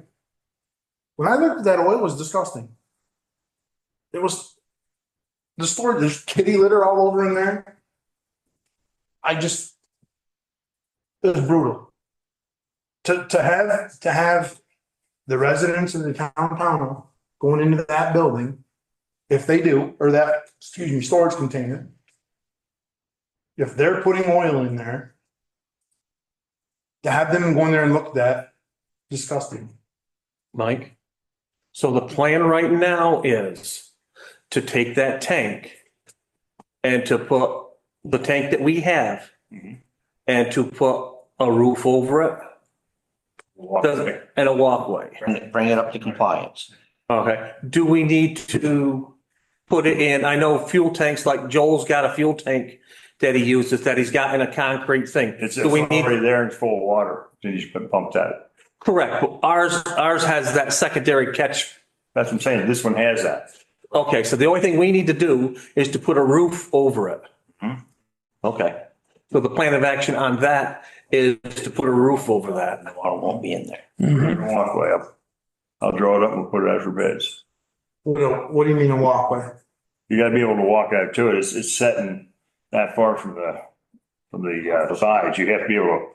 when I looked at that oil, it was disgusting. It was, the storage, there's kitty litter all over in there. I just, it was brutal. To have the residents in the town of Pownell going into that building, if they do, or that, excuse me, storage container, if they're putting oil in there, to have them go in there and look at that, disgusting. Mike. So the plan right now is to take that tank and to put the tank that we have and to put a roof over it and a walkway. bring it up to compliance. Okay. Do we need to put it in? I know fuel tanks, like Joel's got a fuel tank that he uses that he's got in a concrete thing. It's Do we need? already there and it's full of water. Then you just pump that. Correct. But ours has that secondary catch. That's what I'm saying. This one has that. Okay, so the only thing we need to do is to put a roof over it. Okay. So the plan of action on that is to put a roof over that. The water won't be in there. Walkway up. I'll draw it up and we'll put it out for bids. What do you mean a walkway? You gotta be able to walk out to it. It's setting that far from the sides. You have to be able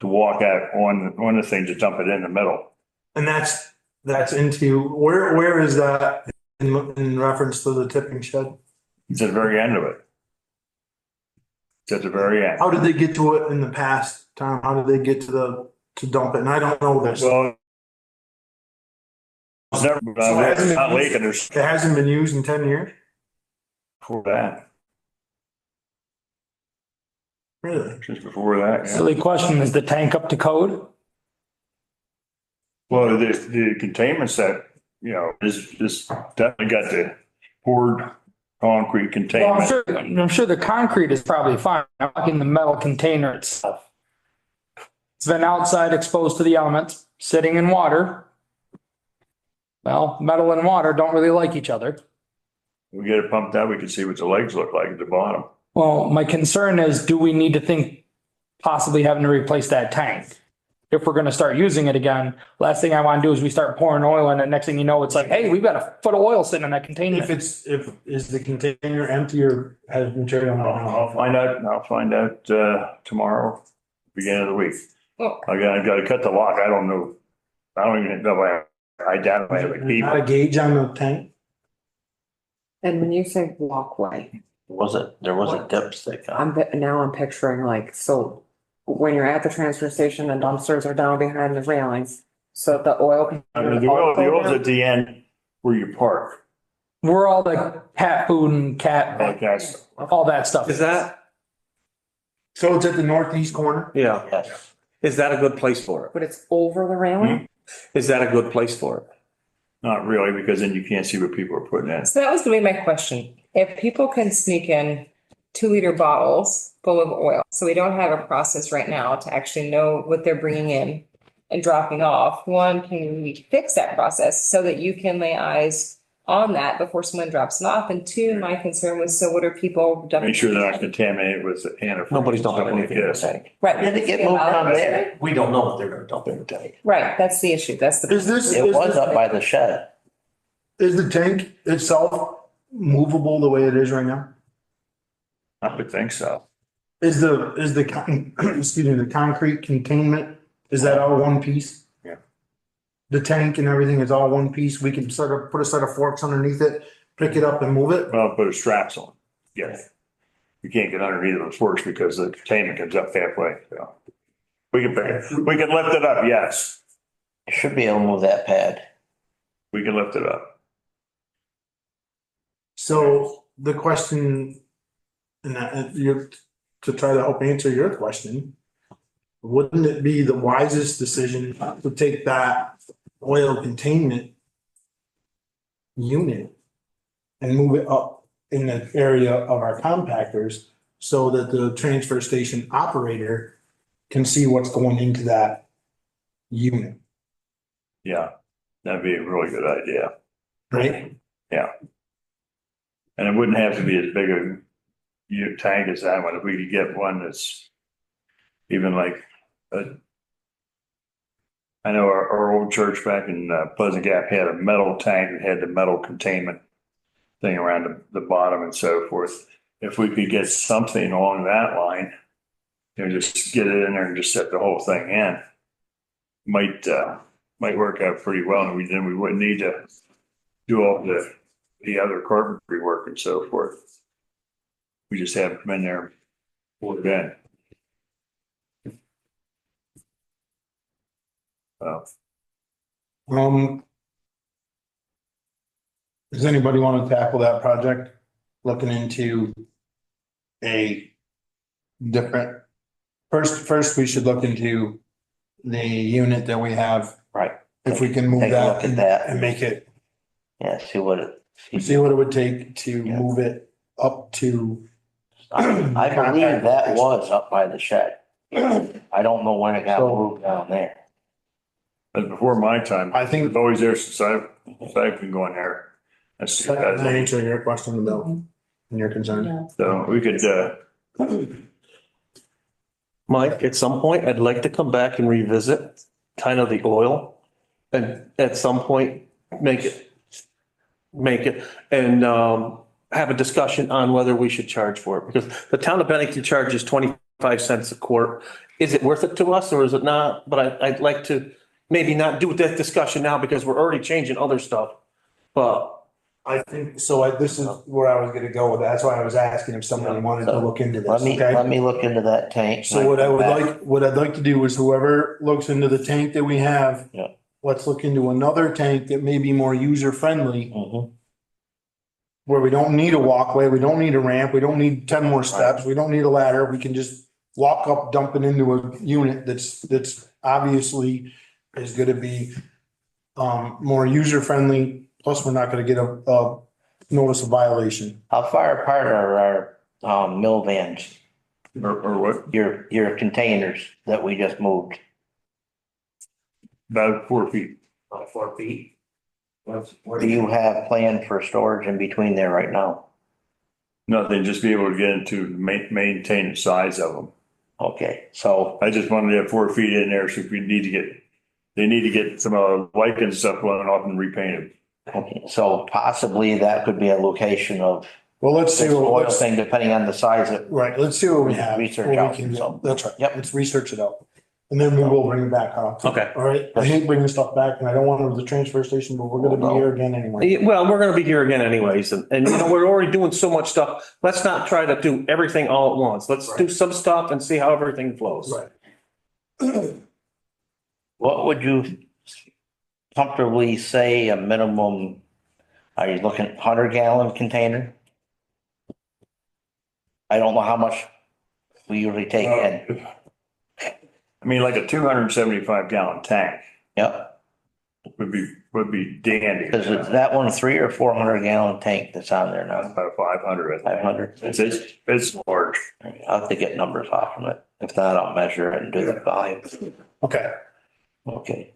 to walk out on the thing to dump it in the middle. And that's into, where is that in reference to the tipping shed? It's at the very end of it. It's at the very end. How did they get to it in the past, Tom? How did they get to dump it? And I don't know this. It Well, it's never, it's not leaking. There's hasn't been used in 10 years? before that, Really? just before that. Yeah. Silly question, is the tank up to code? Well, the containment set, is definitely got the poured concrete Well, containment. I'm sure the concrete is probably fine. I'm talking the metal container itself. It's been outside exposed to the elements, sitting in water. Well, metal and water don't really like each other. We get it pumped out, we can see what the legs look like at the bottom. Well, my concern is, do we need to think possibly having to replace that tank? If we're gonna start using it again, last thing I wanna do is we start pouring oil in it. Next thing you know, it's like, hey, we've got a foot of oil sitting in that container. If is the container empty or has material? I'll find out tomorrow, beginning of the week. Oh. I gotta cut the lock. I don't know. I don't even know. I doubt if I have a key. Not a gauge on the tank? And when you say walkway, There was a dipstick on. now I'm picturing like, so when you're at the transfer station, the dumpsters are down behind the railings. So the oil. The oil's at the end where you park. We're all like cat food and cat, Like that's, all that stuff. Is that? So it's at the northeast corner? Yeah. Yes. Is that a good place for it? But it's over the railing? Is that a good place for it? not really, because then you can't see what people are putting in. So that was gonna be my question. If people can sneak in 2-liter bottles full of oil, so we don't have a process right now to actually know what they're bringing in and dropping off. One, can we fix that process so that you can lay eyes on that before someone drops it off? And two, my concern was, so what are people dumping? Make sure they're not contaminated with antifreeze. Nobody's dumping anything in the Yes. tank. Right. Yeah, they get moved down there. We don't know what they're gonna dump in the tank. Right, that's the issue. That's the. Is this, It was up by the shed. is the tank itself movable the way it is right now? I would think so. Is the, excuse me, the concrete containment, is that all one piece? Yeah. The tank and everything is all one piece? We can sort of put a set of forks underneath it, pick it up and move it? Well, put a straps on. Yes. You can't get underneath those forks because the containment comes up halfway, so. We can lift it up, yes. You should be able to move that pad. We can lift it up. So the question, and you're, to try to help answer your question, wouldn't it be the wisest decision to take that oil containment unit and move it up in the area of our compactors so that the transfer station operator can see what's going into that unit, Yeah, that'd be a really good idea. right? Yeah. And it wouldn't have to be as big a tank as that one. If we could get one that's even like, I know our old church back in Pleasant Gap had a metal tank that had the metal containment thing around the bottom and so forth. If we could get something along that line, just get it in there and just set the whole thing in, might work out pretty well. And then we wouldn't need to do all the other carpentry work and so forth. We just have them come in there and pour it in. Does anybody want to tackle that project? Looking into a different, first we should look into the unit that we have. Right. If we can move Take a that look at that. and make it, Yeah, see what it would take to move it up to. I believe that was up by the shed. I don't know when it got moved down there. But before my time, I think- it's always there since I've been going there. That's, I answer your question about and your concern. so we could, Mike, at some point, I'd like to come back and revisit kind of the oil and at some point, make it and, have a discussion on whether we should charge for it because the town of Bennington charges 25 cents a quart. Is it worth it to us or is it not? But I'd like to maybe not do that discussion now because we're already changing other stuff. But I think, this is where I was gonna go with that. That's why I was asking if somebody wanted to look into this, Let okay? me look into that tank. So what I'd like to do is whoever looks into the tank that we have. Yeah. Let's look into another tank that may be more user friendly, Mhm. where we don't need a walkway, we don't need a ramp, we don't need 10 more steps, we don't need a ladder. We can just walk up, dump it into a unit that's obviously is gonna be more user friendly. Plus, we're not gonna get a notice of violation. How far apart are our mill vans, or what, your containers that we just moved? about 4 feet. About 4 feet. What do you have planned for storage in between there right now? Nothing, just be able to get into, maintain the size of them. Okay, so, I just wanted to have 4 feet in there, so if we need to get, they need to get some lichen stuff going off and repainted. okay, so possibly that could be a location of Well, let's see this oil what, thing, depending on the size of. right, let's see what we have. Research what we out, can do. so. That's right. Yep. Let's research it out. And then we will bring it back, huh? Okay. All right. I hate bringing stuff back and I don't want to go to the transfer station, but we're gonna be here again anyway. well, we're gonna be here again anyways. And you know, we're already doing so much stuff. Let's not try to do everything all at once. Let's do some stuff and see how everything flows. Right. What would you comfortably say a minimum, are you looking at 100-gallon container? I don't know how much we usually take in. I mean, like a 275 gallon tank Yep, would be dandy. because it's that one, 300 or 400-gallon tank that's on there now. About 500, I think. 500. It's large. I'll have to get numbers off from it. If not, I'll measure it and do the volume. Okay. Okay.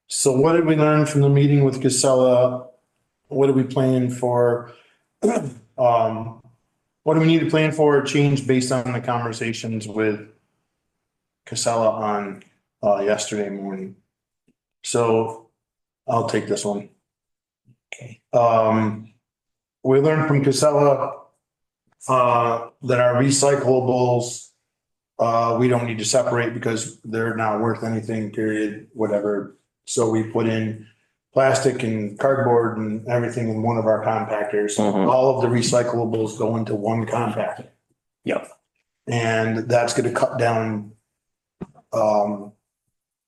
So what did we learn from the meeting with Casella? What are we planning for? What do we need to plan for or change based on the conversations with Casella on yesterday morning? So I'll take this one. Okay. We learned from Casella that our recyclables, we don't need to separate because they're not worth anything, period, whatever. So we put in plastic and cardboard and everything in one of our compactors. Mhm. All of the recyclables go into one compactor. Yep. And that's gonna cut down,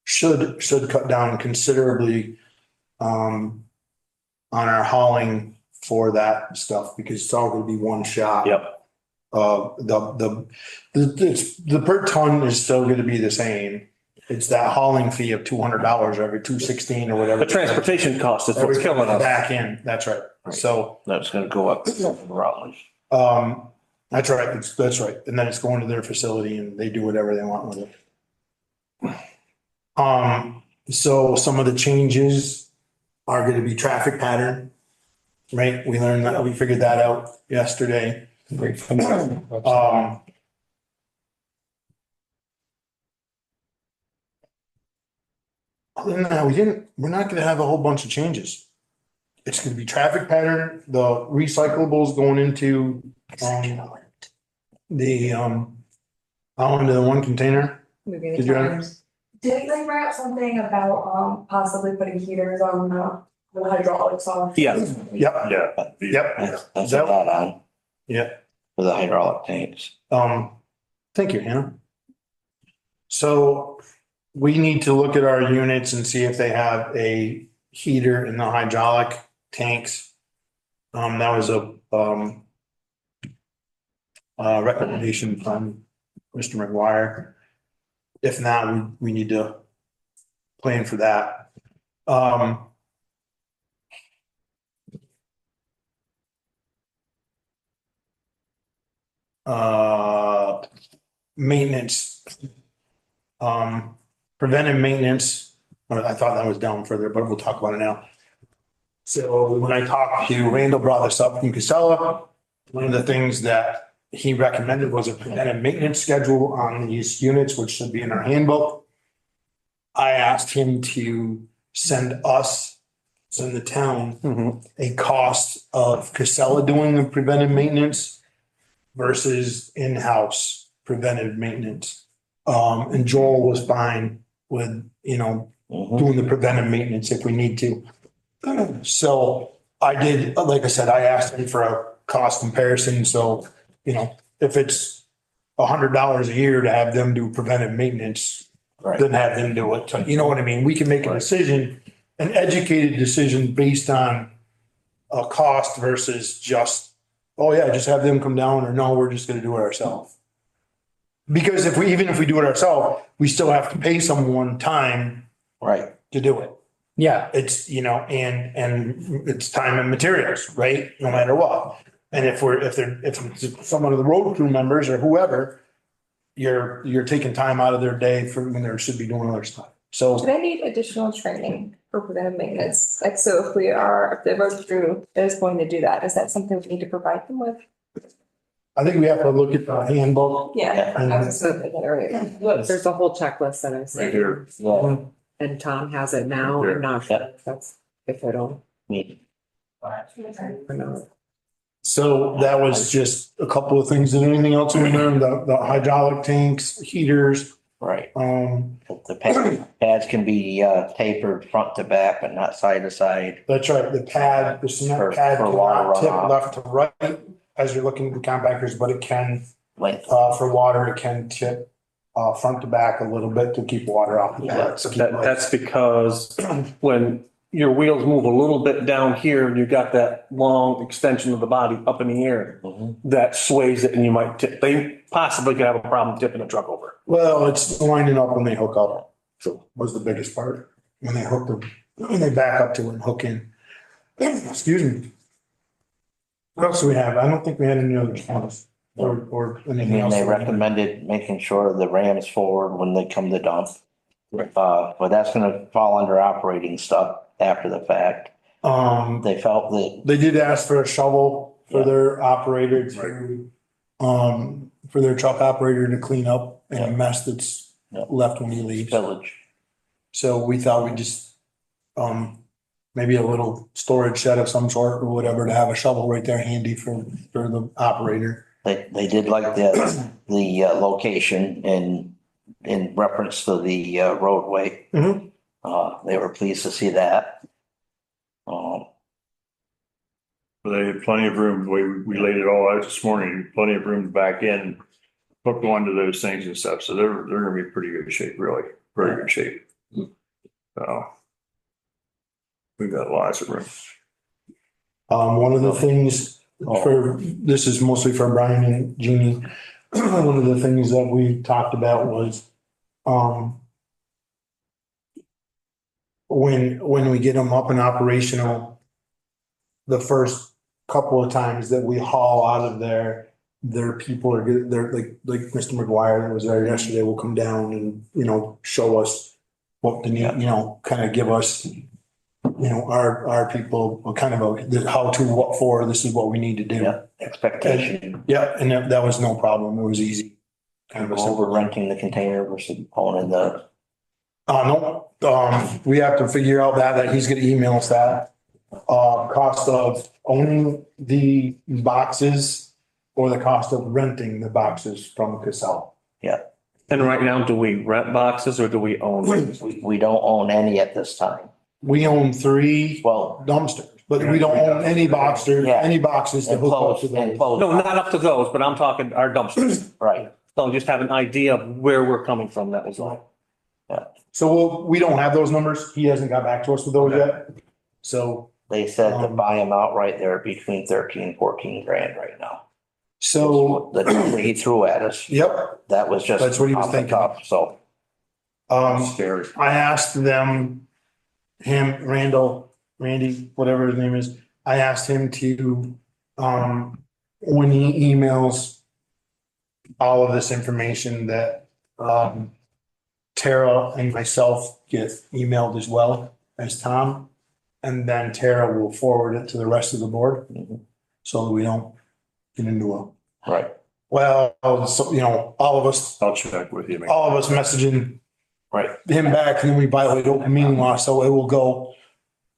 should cut down considerably, on our hauling for that stuff, because it's all gonna be one shot. Yep. The per ton is still gonna be the same. It's that hauling fee of $200 every 216 or whatever. The transportation cost is what's Everything killing us. back in, that's right. So, That's gonna go up in Rutland. that's right, that's right. And then it's going to their facility and they do whatever they want with it. So some of the changes are gonna be traffic pattern. right? We learned that, we figured that out yesterday. Um, other than that, we're not gonna have a whole bunch of changes. It's gonna be traffic pattern, the recyclables going into, the, out into the one container. Moving Did the you- tires. Didn't they bring up something about possibly putting heaters on the hydraulics on? Yeah. Yep, Yeah. yep, That's a lot on yep. for the hydraulic tanks. Thank you, Hannah. So we need to look at our units and see if they have a heater in the hydraulic tanks. That was a, recommendation from Mr. McGuire. If not, we need to plan for that. Maintenance. Preventive maintenance, I thought that was down further, but we'll talk about it now. So when I talked to Randall, brought this up from Casella, one of the things that he recommended was a preventive maintenance schedule on these units, which should be in our handbook. I asked him to send the town a cost of Casella doing the preventive maintenance versus in-house preventive maintenance. And Joel was fine with, doing the preventive maintenance if we need to. So I did, like I said, I asked him for a cost comparison. So, if it's $100 a year to have them do preventive maintenance, Right. then have them do it. So, you know what I mean? We can make a decision, an educated decision based on a cost versus just, oh yeah, just have them come down, or no, we're just gonna do it ourselves. Because even if we do it ourselves, we still have to pay someone time Right. to do it. Yeah, It's, and it's time and materials, right? No matter what. And if it's someone of the road crew members or whoever, you're taking time out of their day for when they should be doing other stuff. Do So they need additional training for preventive maintenance? Like, so if the road crew is going to do that, is that something we need to provide them with? I think we have to look at the handbook. Yeah. I was just thinking that earlier. Look, there's a whole checklist that I Right sent, here. Yeah. and Tom has it now. I'm not sure if that's, if I don't, Me. or not. So that was just a couple of things. Is there anything else in there? The hydraulic tanks, heaters, Right. um, The pads can be tapered front to back, but not side to side. that's right, the pad, the cement pad For water cannot tip runoff. left to right as you're looking at the compactors, but it can, Length. for water, it can tip, front to back a little bit to keep water off the pads. That's because when your wheels move a little bit down here and you've got that long extension of the body up in the air, that sways it and you might tip. They possibly could have a problem tipping a truck over. Well, it's lining up when they hook up. So was the biggest part, when they back up to it and hook in. Excuse me. What else do we have? I don't think we had any other ones or I anything mean, else. they recommended making sure the ram's forward when they come to dump. But that's gonna fall under operating stuff after the fact. They felt that, They did ask for a shovel for Yeah. their operator to, for their truck operator to clean up any mess that's Yeah. left when he leaves. village, So we thought we'd just, maybe a little storage shed of some sort or whatever to have a shovel right there handy for the operator. they did like the location in reference to the roadway. Mhm. They were pleased to see that. They had plenty of room, the way we laid it all out this morning, plenty of room to back in, hook onto those things and stuff. So they're gonna be in pretty good shape, really, very good shape. So we've got lots of room. One of the things this is mostly for Brian and Jeannie. One of the things that we talked about was, when we get them up and operational, the first couple of times that we haul out of there, their people are good, they're like Mr. McGuire that was there yesterday will come down and, show us what the need, kind of give us you know, our people are kind of a, how to, what for, this is what we need to do. Yeah, expectation, Yeah, and that was no problem. It was easy. Kind of a over simple. renting the container versus owning the, No, we have to figure out that he's gonna email us that. Cost of owning the boxes or the cost of renting the boxes from Casella. And right now, do we rent boxes or do we own them? we don't own any at this time. We own 3 Well, dumpsters, but we don't own any boxers, Yeah. any boxes to hook up to those. enclosed. No, not up to those, but I'm talking our dumpsters. Right, So just have an idea of where we're coming from, that was all. So we don't have those numbers. He hasn't got back to us with those yet. So, they said to buy them outright, they're between 13 and 14 grand right now. so, The number he threw at us, yep. that was just. That's what he was off the thinking. cuff, So, Scary. I asked them, Randy, whatever his name is, I asked him to, when he emails all of this information that, Tara and myself get emailed as well as Tom. And then Tara will forward it to the rest of the board. So that we don't get into a, right, well, so, you know, all of us Check with you. messaging right. him back, and then we violate open meeting law, so it will go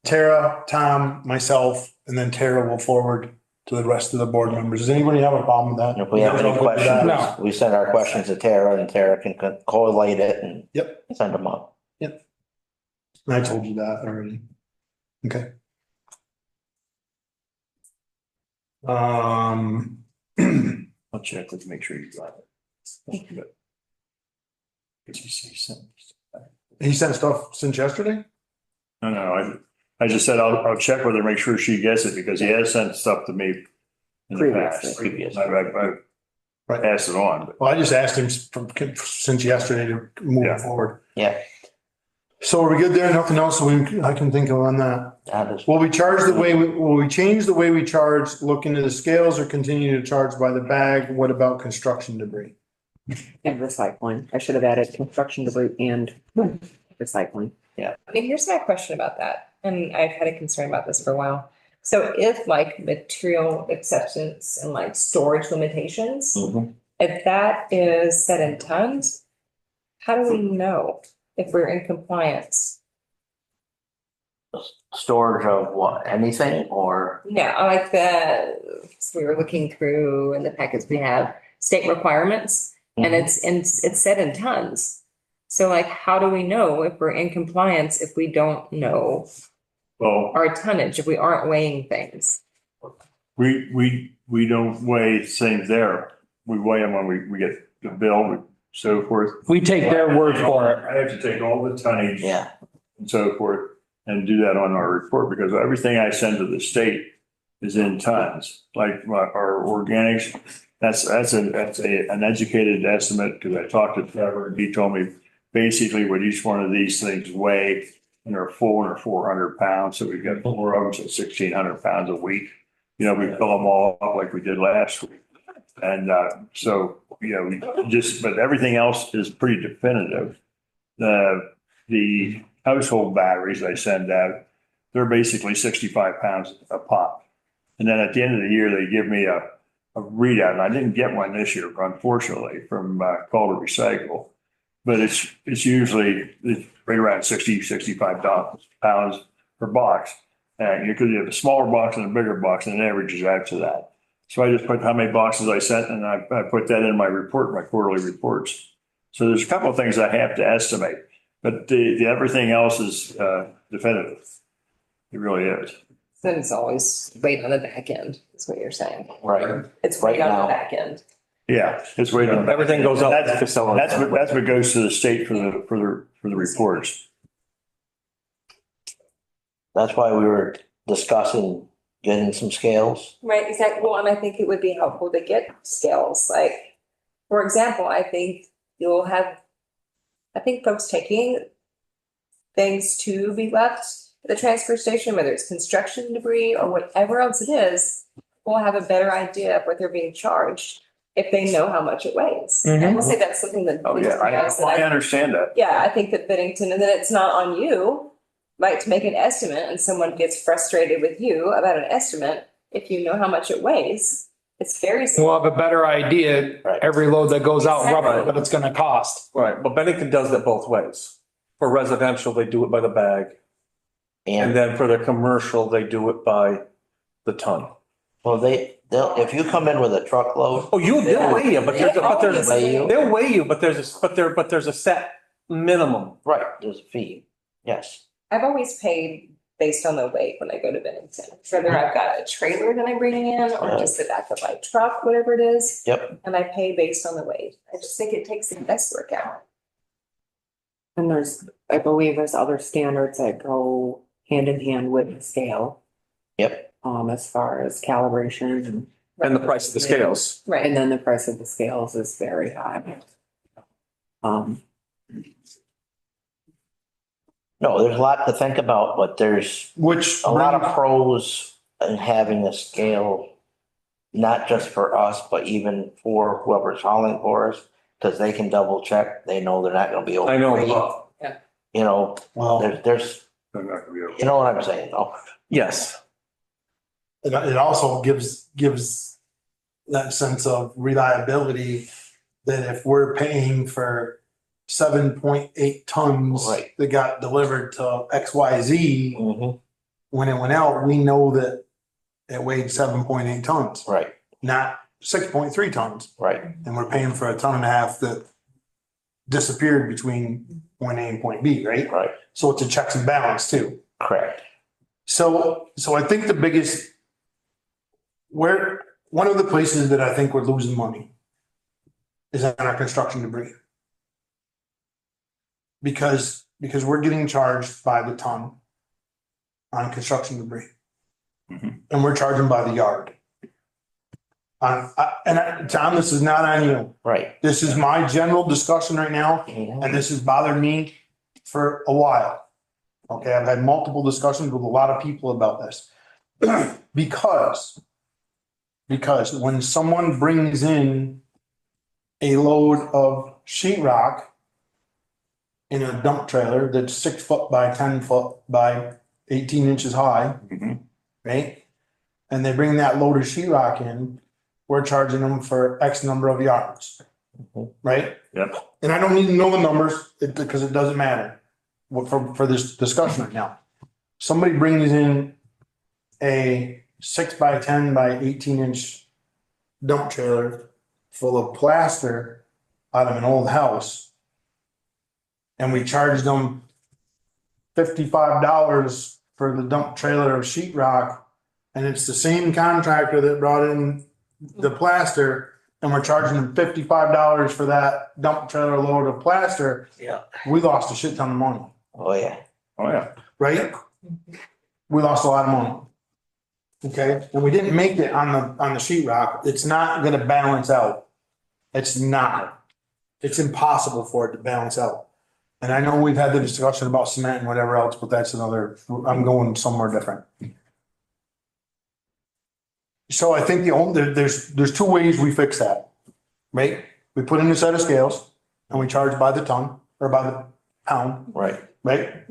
Tara, Tom, myself, and then Tara will forward to the rest of the board members. Does anybody have a problem with that? And if we have any questions, No. we send our questions to Tara and Tara can collate it and Yep. send them up. I told you that already. Okay. I'll check with you, make sure you got it. He sent stuff since yesterday? No, I just said I'll check with her, make sure she gets it, because he has sent stuff to me in the past. Previously. I've passed it on, but Well, I just asked him since yesterday to move Yeah. it forward. Yeah, So are we good there? Nothing else I can think of on that? that is, Will we change the way we charge, look into the scales, or continue to charge by the bag? What about construction debris? And recycling. I should have added construction debris and recycling. I mean, here's my question about that, and I've had a concern about this for a while. So if like material acceptance and like storage limitations, Mhm. if that is set in tons, how do we know if we're in compliance? storage of what, anything or? Yeah, I like so we were looking through in the packets we have state requirements, and it's set in tons. So like, how do we know if we're in compliance if we don't know well, our tonnage, if we aren't weighing things? we don't weigh things there. We weigh them when we get the bill and so forth. We take their word for it. I have to take all the tonnage Yeah, and so forth and do that on our report, because everything I send to the state is in tons. Like our organics, that's an educated estimate, because I talked to Trevor and he told me basically what each one of these things weigh, and they're full and they're 400 pounds. So we've got 4 of them, so 1,600 pounds a week. You know, we fill them all up like we did last week. And so, you know, but everything else is pretty definitive. The household batteries I send out, they're basically 65 pounds a pop. And then at the end of the year, they give me a readout. And I didn't get one this year, unfortunately, from Calder Recycle. But it's usually right around 65 pounds per box. And you could have a smaller box and a bigger box, and it averages out to that. So I just put how many boxes I sent, and I put that in my report, my quarterly reports. So there's a couple of things I have to estimate, but the everything else is definitive. It really is. Then it's always weighed on the back end, is what you're saying. right. It's Right weighed on now. the back end. Yeah, it's way down. Everything goes up to Casella. That's what goes to the state for the reports. That's why we were discussing getting some scales. Right, exactly. Well, and I think it would be helpful to get scales, like, for example, I think folks taking things to be left at the transfer station, whether it's construction debris or whatever else it is, will have a better idea of what they're being charged if they know how much it weighs. And I will say that's something that. Oh, yeah, I understand that. Yeah, I think that Bennington, and then it's not on you, like to make an estimate and someone gets frustrated with you about an estimate, if you know how much it weighs, it's very simple. We'll have a better idea every load that goes out roughly what it's gonna cost. Right, but Bennington does that both ways. For residential, they do it by the bag. And And, then for the commercial, they do it by the ton. well, they'll, if you come in with a truckload, Oh, they'll weigh you, but there's, Weigh you. they'll weigh you, but there's a set minimum. right, there's a fee, yes. I've always paid based on the weight when I go to Bennington, whether I've got a trailer that I'm bringing in or just the back of my truck, whatever it is. Yep. And I pay based on the weight. I just think it takes the best work out. And I believe there's other standards that go hand in hand with the scale. Yep. As far as calibration And the price of the scales. and Right. then the price of the scales is very high. No, there's a lot to think about, but there's Which a lot of pros in having a scale, not just for us, but even for whoever's hauling for us, because they can double check. They know they're not gonna be over. I know. You know, well, there's, They're not gonna be able. you know what I'm saying, though? Yes. it also gives that sense of reliability that if we're paying for 7.8 tons Right. that got delivered to XYZ, Mm-hmm. when it went out, we know that it weighed 7.8 tons, Right, not 6.3 tons. right, And we're paying for a ton and a half that disappeared between point A and point B, right? right, So it's a checks and balance too. correct. So I think the biggest, one of the places that I think we're losing money is on our construction debris. Because we're getting charged by the ton on construction debris. Mhm. And we're charging by the yard. Tom, this is not on you. Right. This is my general discussion right now. Mhm. And this has bothered me for a while. Okay, I've had multiple discussions with a lot of people about this. Because when someone brings in a load of sheetrock in a dump trailer that's 6 foot by 10 foot by 18 inches high, Mhm. right? And they bring that load of sheetrock in, we're charging them for X number of yards, right? Yep. And I don't need to know the numbers because it doesn't matter for this discussion right now. Somebody brings in a 6 by 10 by 18 inch dump trailer full of plaster out of an old house. And we charge them $55 for the dump trailer of sheetrock. And it's the same contractor that brought in the plaster, and we're charging them $55 for that dump trailer load of plaster. Yeah. We lost a shit ton of money, Oh, yeah. Oh, yeah. right? We lost a lot of money. Okay, and we didn't make it on the sheetrock. It's not gonna balance out. It's not. It's impossible for it to balance out. And I know we've had the discussion about cement and whatever else, but that's another, I'm going somewhere different. So I think there's two ways we fix that, right? We put in a set of scales and we charge by the ton or by the pound, Right. right?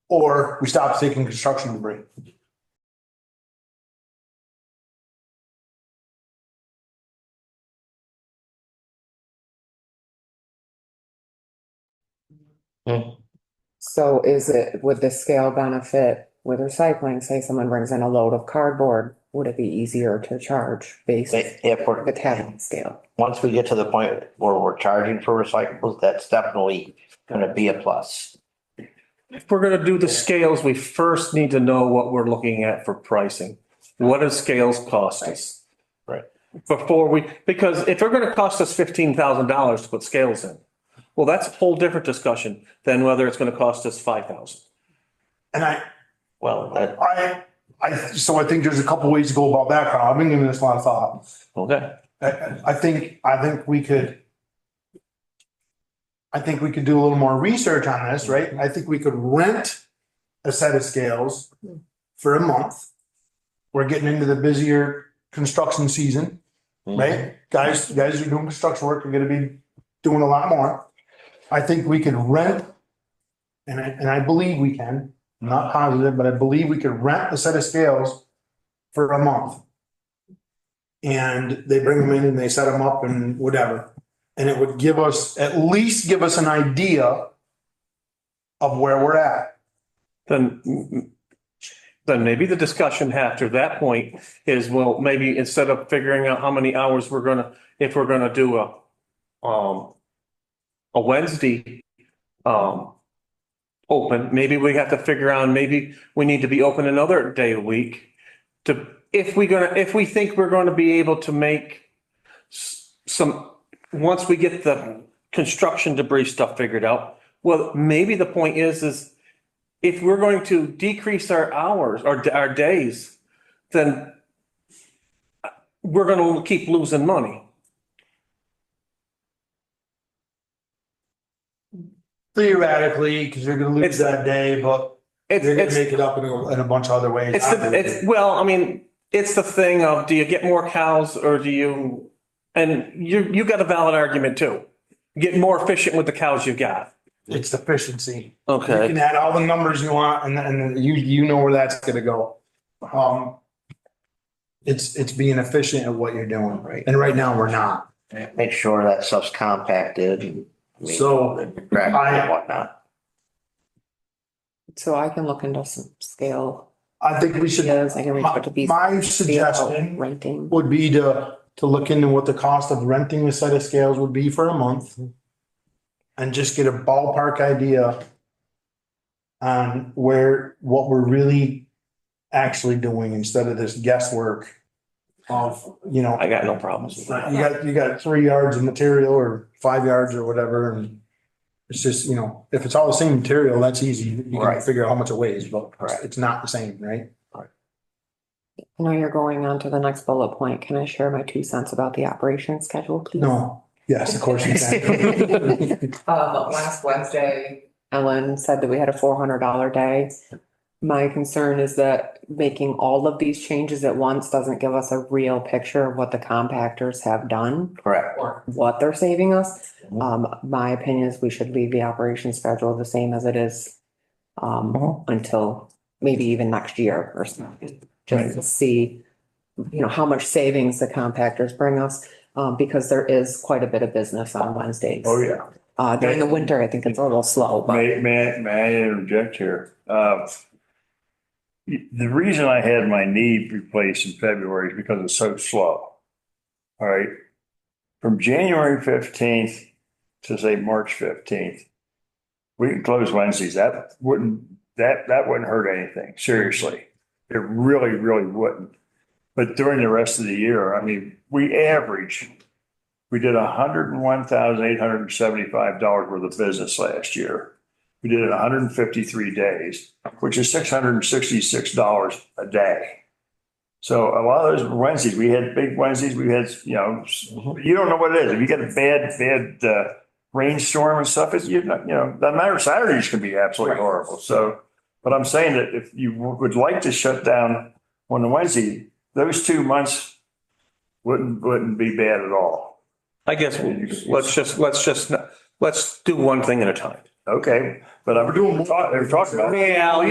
Or we stop taking construction debris. So would the scale benefit with recycling? Say someone brings in a load of cardboard, would it be easier to charge based If we're, on the tablet scale? once we get to the point where we're charging for recyclables, that's definitely gonna be a plus. If we're gonna do the scales, we first need to know what we're looking at for pricing. What does scales cost us? Right. Because if they're gonna cost us $15,000 to put scales in, well, that's a whole different discussion than whether it's gonna cost us 5,000. And Well, that, so I think there's a couple ways to go about that, Carl. I've been giving this a lot of thought. Okay. I think we could do a little more research on this, right? I think we could rent a set of scales for a month. We're getting into the busier construction season, right? Guys who are doing construction work are gonna be doing a lot more. I think we could rent, and I believe we can, I'm not positive, but I believe we could rent a set of scales for a month. And they bring them in and they set them up and whatever. And it would give us, at least give us an idea of where we're at. Then maybe the discussion after that point is, well, maybe instead of figuring out how many hours if we're gonna do a Wednesday, open, maybe we have to figure out, maybe we need to be open another day a week if we think we're gonna be able to make some, once we get the construction debris stuff figured out, well, maybe the point is if we're going to decrease our hours or our days, then we're gonna keep losing money. Theoretically, because you're gonna lose that day, but you're gonna It's, make it up in a bunch of other ways. well, I mean, it's the thing of, do you get more cows or do you, and you got a valid argument too. Get more efficient with the cows you got. It's efficiency. You Okay. can add all the numbers you want and then you know where that's gonna go. It's being efficient at what you're doing. Right. And right now, we're not. Make sure that stuff's compacted and. I mean, So, and whatnot. So I can look into some scale. I think we should, Yes, I can reach out to these. my suggestion Renting. would be to look into what the cost of renting a set of scales would be for a month. And just get a ballpark idea on what we're really actually doing instead of this guesswork of, I got no problems with that. you got 3 yards of material or 5 yards or whatever, and it's just, if it's all the same material, that's easy. You can Right. figure out how much it weighs, but Right. it's not the same, right? I know you're going on to the next bullet point. Can I share my 2 cents about the operation schedule, please? No, yes, of course you can. Last Wednesday, Ellen said that we had a $400 day. My concern is that making all of these changes at once doesn't give us a real picture of what the compactors have done Correct. or what they're saving us. My opinion is we should leave the operation schedule the same as it is until maybe even next year or something. Just to see, how much savings the compactors bring us, because there is quite a bit of business on Wednesdays. Oh, yeah. During the winter, I think it's a little slow, but May I interject here? The reason I had my knee replaced in February is because it's so slow. All right. From January 15th to say March 15th, we can close Wednesdays. That wouldn't hurt anything. Seriously. It really, really wouldn't. But during the rest of the year, I mean, we did $101,875 worth of business last year. We did it 153 days, which is $666 a day. So a lot of those Wednesdays, we had big Wednesdays, we had, you don't know what it is. If you get a bad rainstorm and stuff, that matter of Saturdays can be absolutely horrible. So, but I'm saying that if you would like to shut down on the Wednesday, those 2 months wouldn't be bad at all. I guess let's do one thing at a time. Okay, but I'm doing, they're talking about. Yeah, I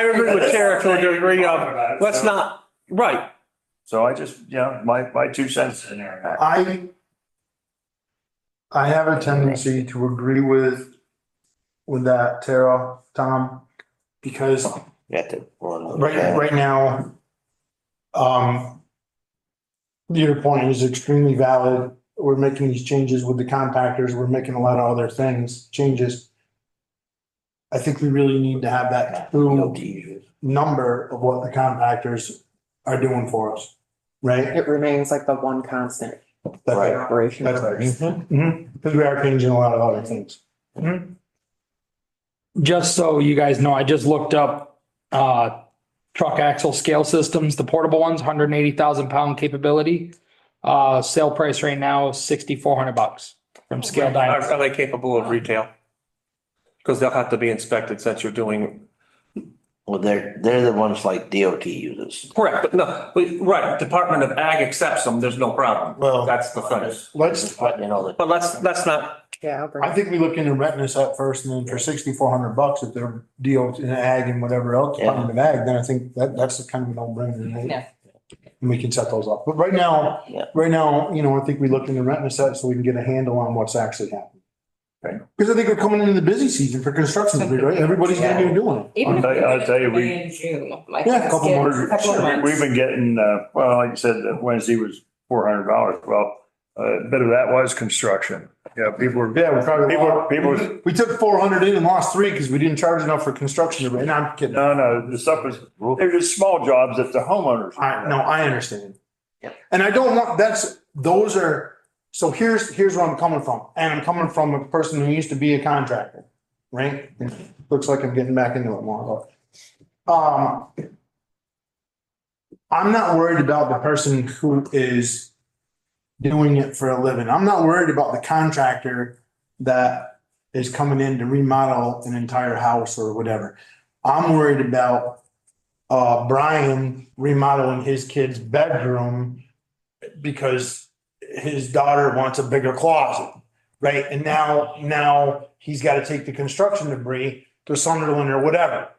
agree with Tara to a degree of, let's not, right. So I just, my 2 cents in there. I have a tendency to agree with that, Tara, Tom, because right now, your point is extremely valid. We're making these changes with the compactors. We're making a lot of other changes. I think we really need to have that true number of what the compactors are doing for us, right? it remains like the one constant. Right. Operation. That's right. Because we are changing a lot of other things. Just so you guys know, I just looked up, truck axle scale systems, the portable ones, 180,000 pound capability. Sale price right now, $6,400 from Scale Dynamics. Are they capable of retail? Because they'll have to be inspected since you're doing Well, they're the ones like DOT uses. Correct, but no, right, Department of Ag accepts them, there's no problem. Well, That's the thing. let's, But you know, that But let's not, Yeah, I'll bring I think we look into renting this up first and then for $6,400 if they're deal in ag and whatever else, Yeah. Department of Ag, then I think that's the kind of a no-brainer. Right? Yeah. And we can set those up. But right now, Yeah. I think we look into renting this up so we can get a handle on what's actually happening. Right. Because I think we're coming into the busy season for construction, right? Everybody's gonna be doing it. Even if I'll tell you, May and June, like. Yeah, a couple it's more- couple of months. We've been getting, well, like you said, that Wednesday was $400. Well, a bit of that was construction. Yeah, people were, Yeah, we probably. people- We took 400 in and lost 3 because we didn't charge enough for construction. And I'm kidding. no, the stuff was, they're just small jobs that the homeowners. I understand. Yep. And I don't want, so here's where I'm coming from. And I'm coming from a person who used to be a contractor, right? Looks like I'm getting back into it more. I'm not worried about the person who is doing it for a living. I'm not worried about the contractor that is coming in to remodel an entire house or whatever. I'm worried about Brian remodeling his kid's bedroom because his daughter wants a bigger closet, right? And now he's got to take the construction debris to Sunderland or whatever.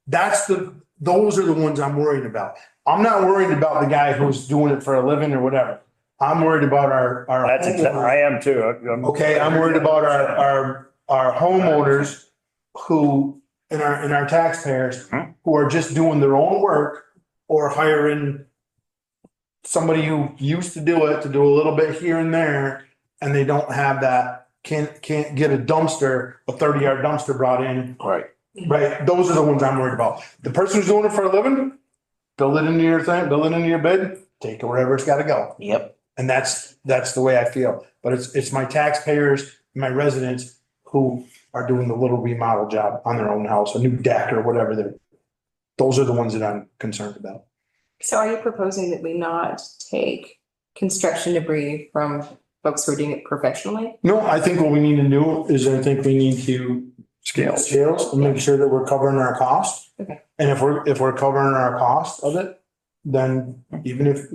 Those are the ones I'm worried about. I'm not worried about the guy who's doing it for a living or whatever. I'm worried about our. I am too. Okay, I'm worried about our homeowners who, and our taxpayers who are just doing their own work or hiring somebody who used to do it to do a little bit here and there, and they don't have that, can't get a 30-yard dumpster brought in. Right. Right, those are the ones I'm worried about. The person who's doing it for a living, build it into your thing, build it into your bid, take it wherever it's gotta go. Yep. And that's the way I feel. But it's my taxpayers, my residents who are doing the little remodel job on their own house, a new deck or whatever. Those are the ones that I'm concerned about. So are you proposing that we not take construction debris from folks who are doing it professionally? No, I think what we need to do is I think we need to scales and make sure that we're covering our costs. Okay. And if we're covering our cost of it, then even if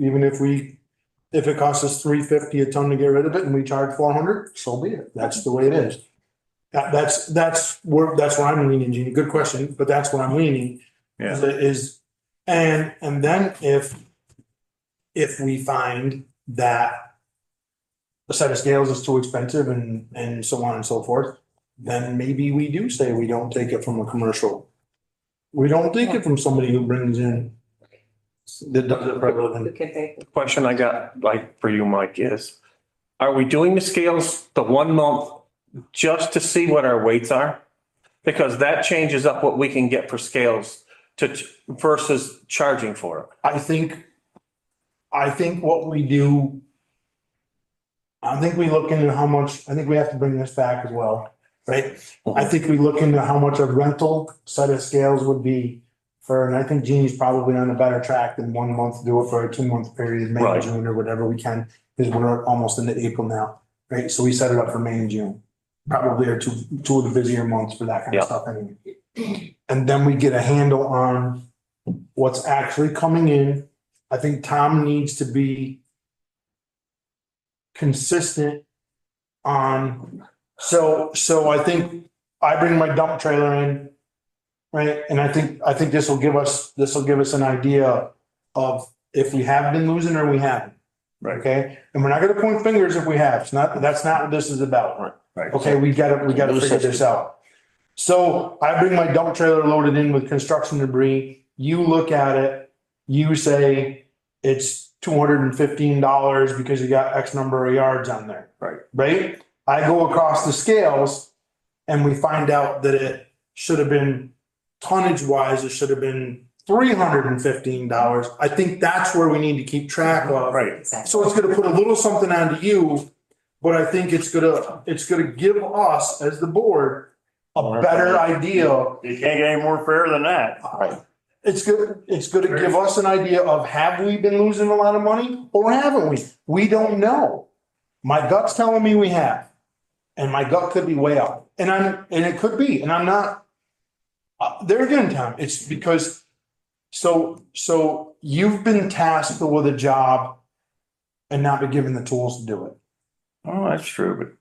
it costs us $350 a ton to get rid of it and we charge $400, so be it. That's the way it is. That's where I'm leaning, Jeannie. Good question, but that's where I'm leaning. Yeah. And then if we find that a set of scales is too expensive and so on and so forth, then maybe we do say we don't take it from a commercial. We don't take it from somebody who brings in that does it for a living. Who can pay? question I got like for you, Mike, is are we doing the scales the 1 month just to see what our weights are? Because that changes up what we can get for scales versus charging for it. I think what we do, I think we look into how much, I think we have to bring this back as well, right? I think we look into how much a rental set of scales would be and I think Jeannie's probably on a better track than 1 month to do it for a 2 month period, May, Right. June or whatever we can, because we're almost into April now, right? So we set it up for May and June. Probably are two of the busier months for that kind of Yeah. stuff anyway. And then we get a handle on what's actually coming in. I think Tom needs to be consistent on, so I think I bring my dump trailer in, right? And I think this will give us an idea of if we have been losing or we haven't. Right. Okay, and we're not gonna point fingers if we have. That's not what this is about. Right. Okay, we gotta figure this out. So I bring my dump trailer loaded in with construction debris. You look at it, you say it's $215 because you got X number of yards on there. Right. Right? I go across the scales and we find out that it should have been tonnage wise, it should have been $315. I think that's where we need to keep track of. Right. Exactly. So it's gonna put a little something onto you, but I think it's gonna give us as the board a better idea. You can't get any more fair than that. Right. It's gonna give us an idea of have we been losing a lot of money or haven't we? We don't know. My gut's telling me we have. And my gut could be way up. And it could be, and I'm not There again, Tom, it's because, so you've been tasked with a job and not been given the tools to do it. Oh, that's true,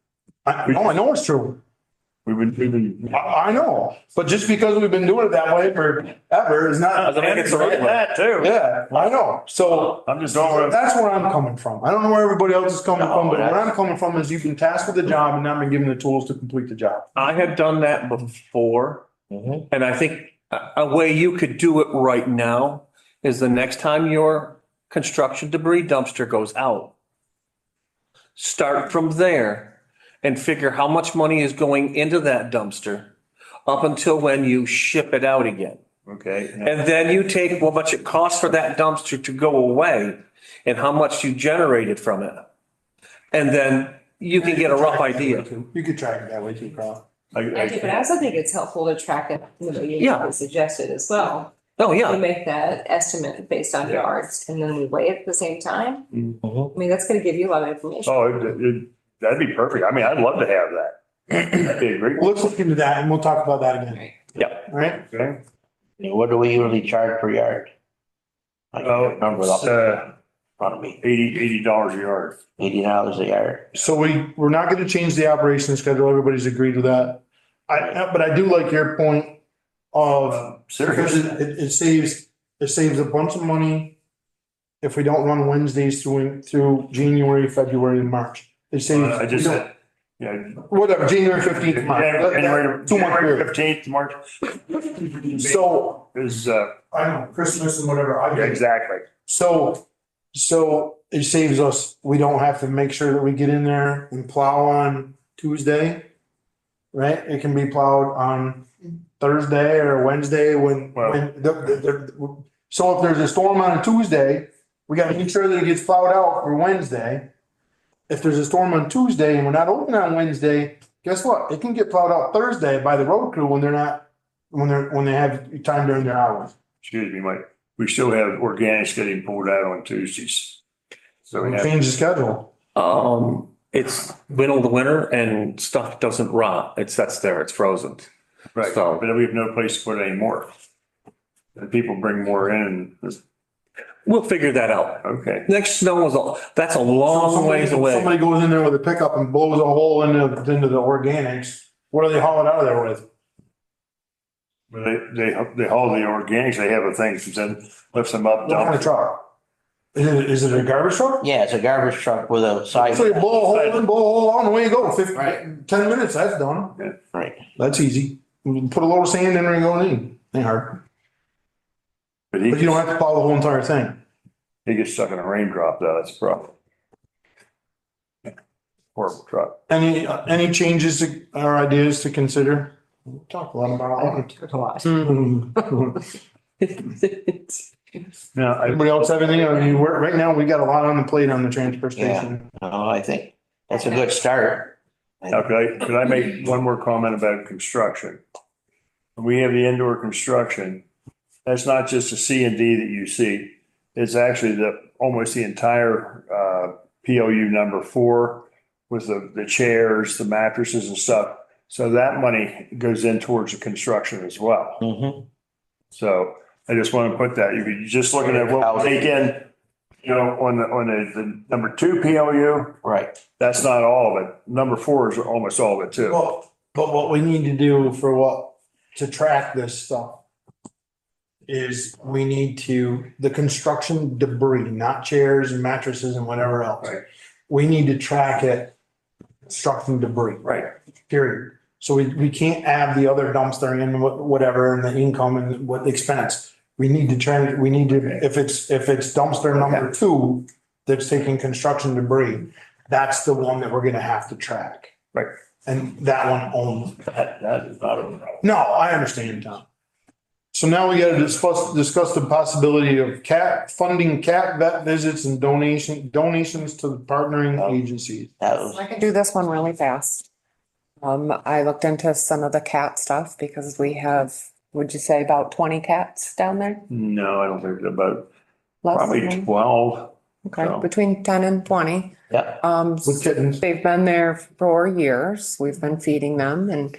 I know it's true. but we've been. I know, but just because we've been doing it that way forever is not. That too. Yeah, I know. So I'm just going. that's where I'm coming from. I don't know where everybody else is coming from, but where I'm coming from is you've been tasked with the job and not been given the tools to complete the job. I have done that before. Mhm. And I think a way you could do it right now is the next time your construction debris dumpster goes out, start from there and figure how much money is going into that dumpster up until when you ship it out again. Okay. And then you take how much it costs for that dumpster to go away and how much you generated from it. And then you can get a rough idea. You could track it that way too, Carl. I do, but I also think it's helpful to track it, the way you Yeah. suggested as well. Oh, We yeah. make that estimate based on yards and then we weigh it at the same time. Mhm. I mean, that's gonna give you a lot of information. Oh, that'd be perfect. I mean, I'd love to have that. That'd be a great. Let's look into that and we'll talk about that again. Right. All right? Okay. What do we usually charge per yard? I Oh, can't remember it off it's, in front of me, $80 a yard. $80 a yard. So we're not gonna change the operation schedule. Everybody's agreed with that. But I do like your point of, because Seriously. it saves a bunch of money if we don't run Wednesdays through January, February, and March. It saves. I just said, yeah. Whatever, January 15th, March. January 2 month period. 15th, March. So, Is, I know, Christmas and whatever, I get it. exactly. So it saves us, we don't have to make sure that we get in there and plow on Tuesday. Right? It can be plowed on Thursday or Wednesday when so if there's a storm on a Tuesday, we gotta make sure that it gets plowed out for Wednesday. If there's a storm on Tuesday and we're not open on Wednesday, guess what? It can get plowed out Thursday by the road crew when they have time during their hours. Excuse me, Mike. We still have organics getting pulled out on Tuesdays. So we have, Change the schedule. It's middle of the winter and stuff doesn't rot. It sits there, it's frozen. right, So- but we have no place to put any more. And people bring more in and, We'll figure that out. okay. Next snow that's a long ways away. Somebody goes in there with a pickup and blows a hole into the organics. What do they haul it out of there with? But they haul the organics, they have a thing that then lifts them up. What kind of dumps. truck? Is it a garbage truck? Yeah, it's a garbage truck with a side. So you blow a hole in, blow a hole out, and away you go. Right. 10 minutes, that's done. Right. That's easy. Put a load of sand in there and go in. Ain't hard. But But you don't have to plow the whole entire thing. he gets stuck in a raindrop though, that's a problem. Horrible truck. Any changes or ideas to consider? We talked a lot about Took a lot. Now, Anybody else have anything? I mean, right now, we got a lot on the plate on the transfer station. No, I think that's a good start. now could I make one more comment about construction? When we have the indoor construction, that's not just a C and D that you see. It's actually almost the entire, POU number 4 with the chairs, the mattresses and stuff. So that money goes in towards the construction as well. Mm-hmm. So I just want to put that, if you're just looking at what we take in, on the number 2 POU, Right. that's not all of it. Number 4 is almost all of it too. But what we need to do to track this stuff is we need the construction debris, not chairs and mattresses and whatever else. Right. We need to track it, construction debris. Right. Period. So we can't add the other dumpster in whatever and the income and what expense. We need to, if it's dumpster number 2 that's taking construction debris, that's the one that we're gonna have to track. Right. And that one only. That is not a problem. No, I understand, Tom. So now we gotta discuss the possibility of funding cat vet visits and donations to the partnering agencies. That was, I could do this one really fast. I looked into some of the cat stuff because we have, would you say about 20 cats down there? No, I don't think about Less probably than- 12. Okay, so. between 10 and 20. yeah. With kittens. They've been there for years. We've been feeding them and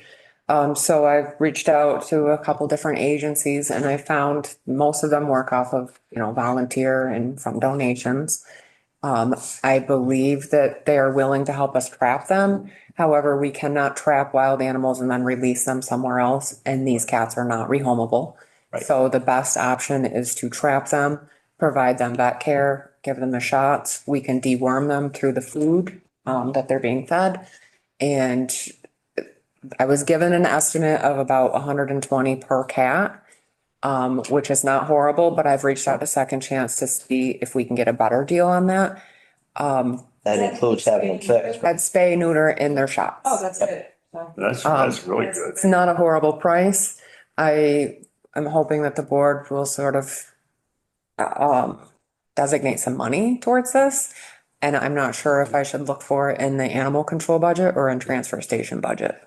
So I've reached out to a couple different agencies and I found most of them work off of, volunteer and from donations. I believe that they are willing to help us trap them. However, we cannot trap wild animals and then release them somewhere else, and these cats are not rehomable. Right. So the best option is to trap them, provide them vet care, give them the shots. We can deworm them through the food, that they're being fed. And I was given an estimate of about 120 per cat, which is not horrible, but I've reached out to Second Chance to see if we can get a better deal on that. That includes having them fixed. I'd spay, neuter in their shots. Oh, that's good. So, That's really good. It's not a horrible price. I am hoping that the board will sort of designate some money towards this. And I'm not sure if I should look for it in the animal control budget or in transfer station budget.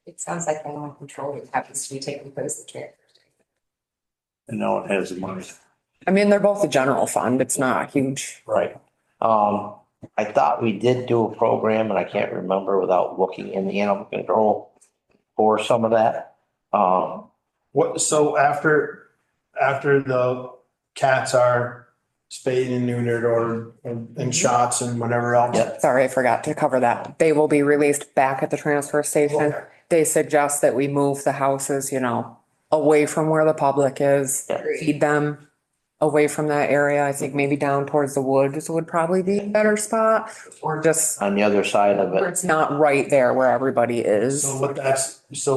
it sounds like animal control that happens to be taking place at the transfer station. And no one has the money. I mean, they're both a general fund. It's not huge. Right. I thought we did do a program and I can't remember without looking in the animal control for some of that. So after the cats are spayed and neutered or and shots and whatever else. Yeah. Sorry, I forgot to cover that. They will be released back at the transfer station. They suggest that we move the houses, away from where the public is, Yeah. feed them away from that area. I think maybe down towards the woods would probably be a better spot, or just On the other side of where it. it's not right there where everybody is. So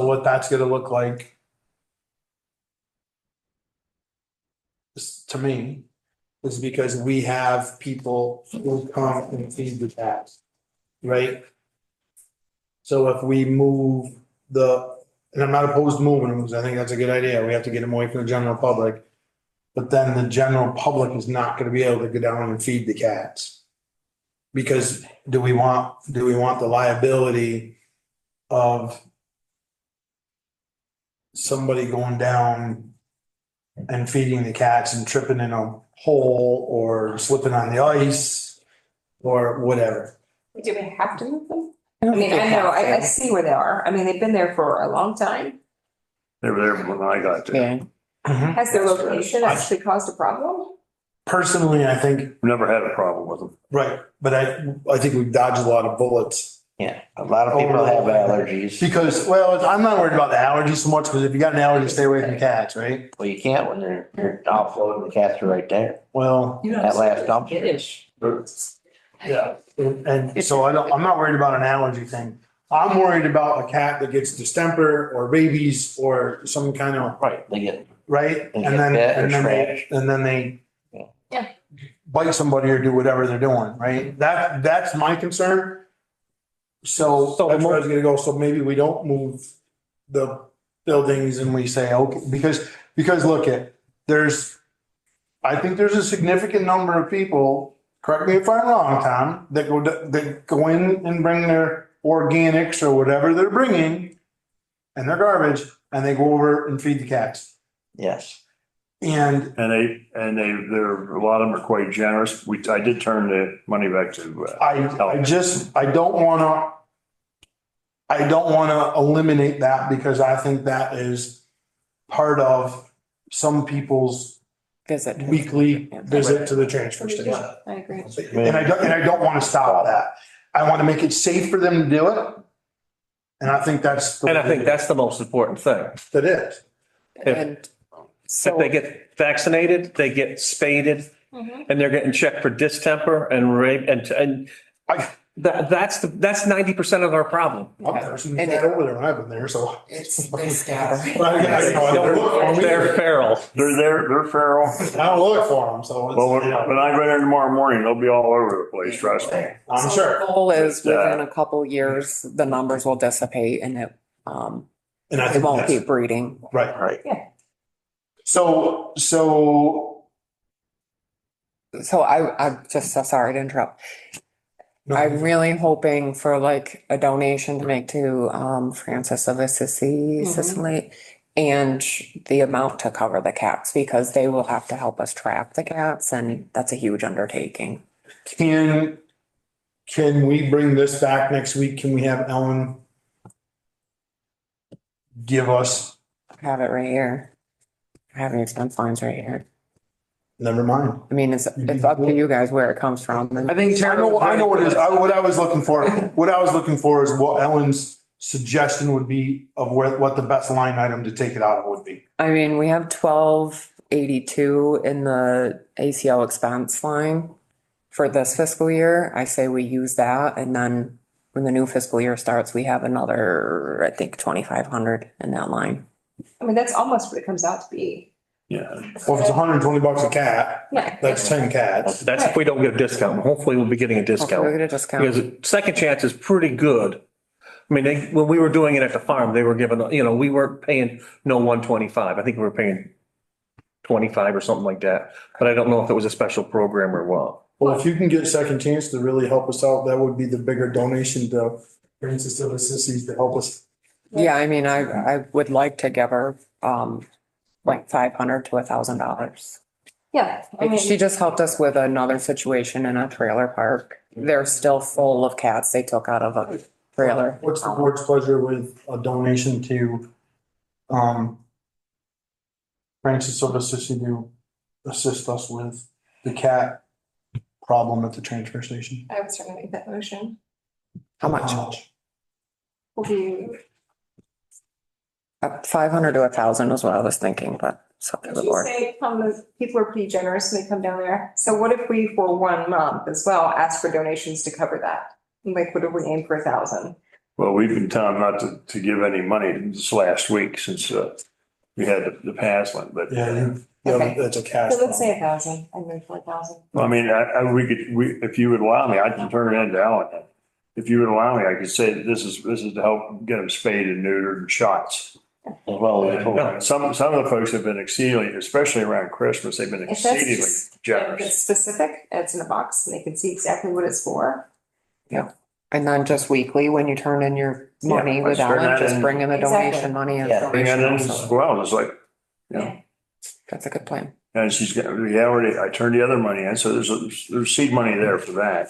what that's gonna look like to me is because we have people who come and feed the cats, right? So if we move and I'm not opposed to moving them, because I think that's a good idea. We have to get them away from the general public. But then the general public is not gonna be able to go down and feed the cats. Because do we want the liability of somebody going down and feeding the cats and tripping in a hole or slipping on the ice or whatever? Do we have to move them? I I don't mean, think I we know, have I to. see where they are. I mean, they've been there for a long time. They were there when I got there. Yeah, Has their location actually caused a problem? Personally, I think, Never had a problem with them. right, but I think we've dodged a lot of bullets. Yeah, a lot of people have allergies. Because, well, I'm not worried about the allergies so much, because if you got an allergy, stay away from cats, right? Well, you can't when they're offloading, the cats are right there. Well, That last dumpster. yeah, and so I'm not worried about an allergy thing. I'm worried about a cat that gets distemper or rabies or some kind of, Right, they get, right? They And get then, bit or and then they, scratched. and then they Yeah. bite somebody or do whatever they're doing, right? That's my concern. So that's where I was gonna go. So maybe we don't move the buildings and we say, okay, because look I think there's a significant number of people, correct me if I'm wrong, Tom, that go in and bring their organics or whatever they're bringing and their garbage, and they go over and feed the cats. yes. And They're, a lot of them are quite generous. I did turn the money back to, I don't wanna eliminate that, because I think that is part of some people's visit. weekly visit to the transfer station. I agree. And I don't want to stop that. I want to make it safe for them to do it. And I think that's. And I think that's the most important thing. That is. And If so, they get vaccinated, they get spaded, and they're getting checked for distemper and rape and that's 90% of our problem. I've never seen a cat over there when I've been there, so. they scatter. But I don't look for 'em They're either. feral. they're feral. I don't look for them, so. it's, Well, you know, when I go there tomorrow morning, they'll be all over the place, trust me. I'm The sure. goal is Yeah. within a couple years, the numbers will dissipate and it And I it think won't that's keep breeding. right. Right. So So I'm just so sorry to interrupt. I'm really hoping for like a donation to make to Francis of Assisi, Sicily, and the amount to cover the cats, because they will have to help us trap the cats, and that's a huge undertaking. can we bring this back next week? Can we have Ellen give us, I have it right here. I have your expense lines right here. never mind. I mean, it's up to you guys where it comes from. I think I know what it is. What I was looking for, is what Ellen's suggestion would be of what the best line item to take it out of would be. I mean, we have 1282 in the ACO expense line for this fiscal year. I say we use that, and then when the new fiscal year starts, we have another, I think, 2,500 in that line. I mean, that's almost what it comes out to be. Yeah. Well, if it's $120 a cat, Yeah. that's 10 cats. That's if we don't get a discount. Hopefully we'll be getting a Hopefully we discount. get a discount. Because Second Chance is pretty good. I mean, when we were doing it at the farm, they were giving, we weren't paying no 125. I think we were paying 25 or something like that. But I don't know if it was a special program or what. Well, if you can get Second Chance to really help us out, that would be the bigger donation to Francis of Assisi to help us. Yeah, I mean, I would like to give her, like $500 to $1,000. Yeah, I mean, She just helped us with another situation in a trailer park. They're still full of cats they took out of a trailer. What's the board's pleasure with a donation to, Francis of Assisi to assist us with the cat problem at the transfer station? I was trying to make that motion. How much? Will be, 500 to 1,000 is what I was thinking, but it's up to the did you board. say people are pretty generous when they come down there? So what if we, for 1 month as well, ask for donations to cover that? Like, what if we aim for 1,000? Well, we've been telling them not to give any money this last week since we had the past one, but. Okay. That's a cash. So let's say 1,000, I move for 1,000. I mean, if you would allow me, I can turn it into Ellen. If you would allow me, I could say that this is to help get them spayed and neutered and shots. Well, And some of the folks have been exceedingly, especially around Christmas, they've been If that's, exceedingly if generous. it's specific, it's in a box and they can see exactly what it's for. And then just weekly, when you turn in your money Yeah, with let's turn Ellen, that just in. bring in the Exactly. donation money and Yeah, Bring that in donation as also. well, it's like, Yeah. That's a good plan. and I turned the other money in, so there's seed money there for that.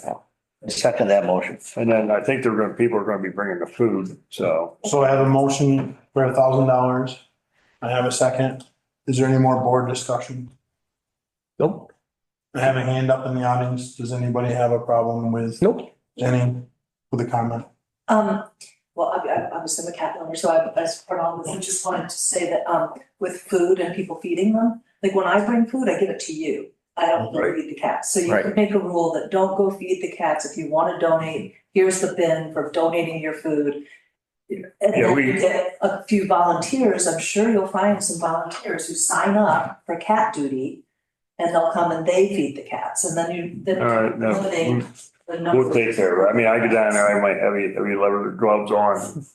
second that motion. And then I think people are gonna be bringing the food, so. So I have a motion for $1,000. I have a second. Is there any more board discussion? Nope. I have a hand up in the audience. Does anybody have a problem with Nope. any, with a comment? Well, obviously I'm a cat owner, so I support all this. I just wanted to say that, with food and people feeding them, like when I bring food, I give it to you. I don't Right. feed the cats. So you Right. could make a rule that don't go feed the cats. If you want to donate, here's the bin for donating your food. And Yeah, then we- you get a few volunteers. I'm sure you'll find some volunteers who sign up for cat duty. And they'll come and they feed the cats and then All right, no, limiting the number. we'll take care of it. I mean, I go down there, I might have leather gloves on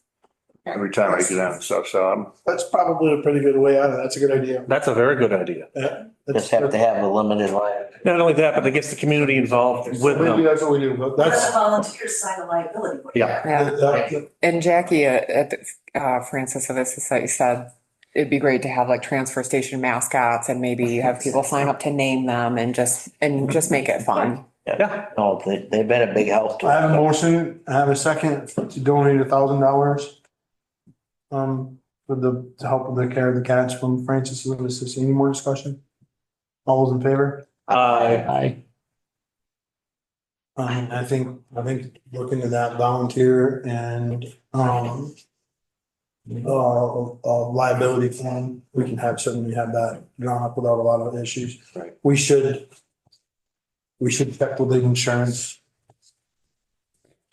every time I get down and stuff, so I'm. That's probably a pretty good way out of it. That's a good idea. That's a very good idea. Yeah. Just have to have a limited line. Not only that, but it gets the community involved with Maybe them. that's what we do, but Let that's. the volunteers sign a liability. waiver. Yeah. that- And Jackie at Francis of Assisi said it'd be great to have like transfer station mascots and maybe have people sign up to name them and just make it fun. Yeah. No, they've been a big help to I have a us. motion, I have a second to donate $1,000. To help with the care of the cats from Francis of Assisi. Any more discussion? All those in favor? Aye. I think looking at that volunteer and, liability form, we can certainly have that drawn up without a lot of issues. Right. We should check with the insurance.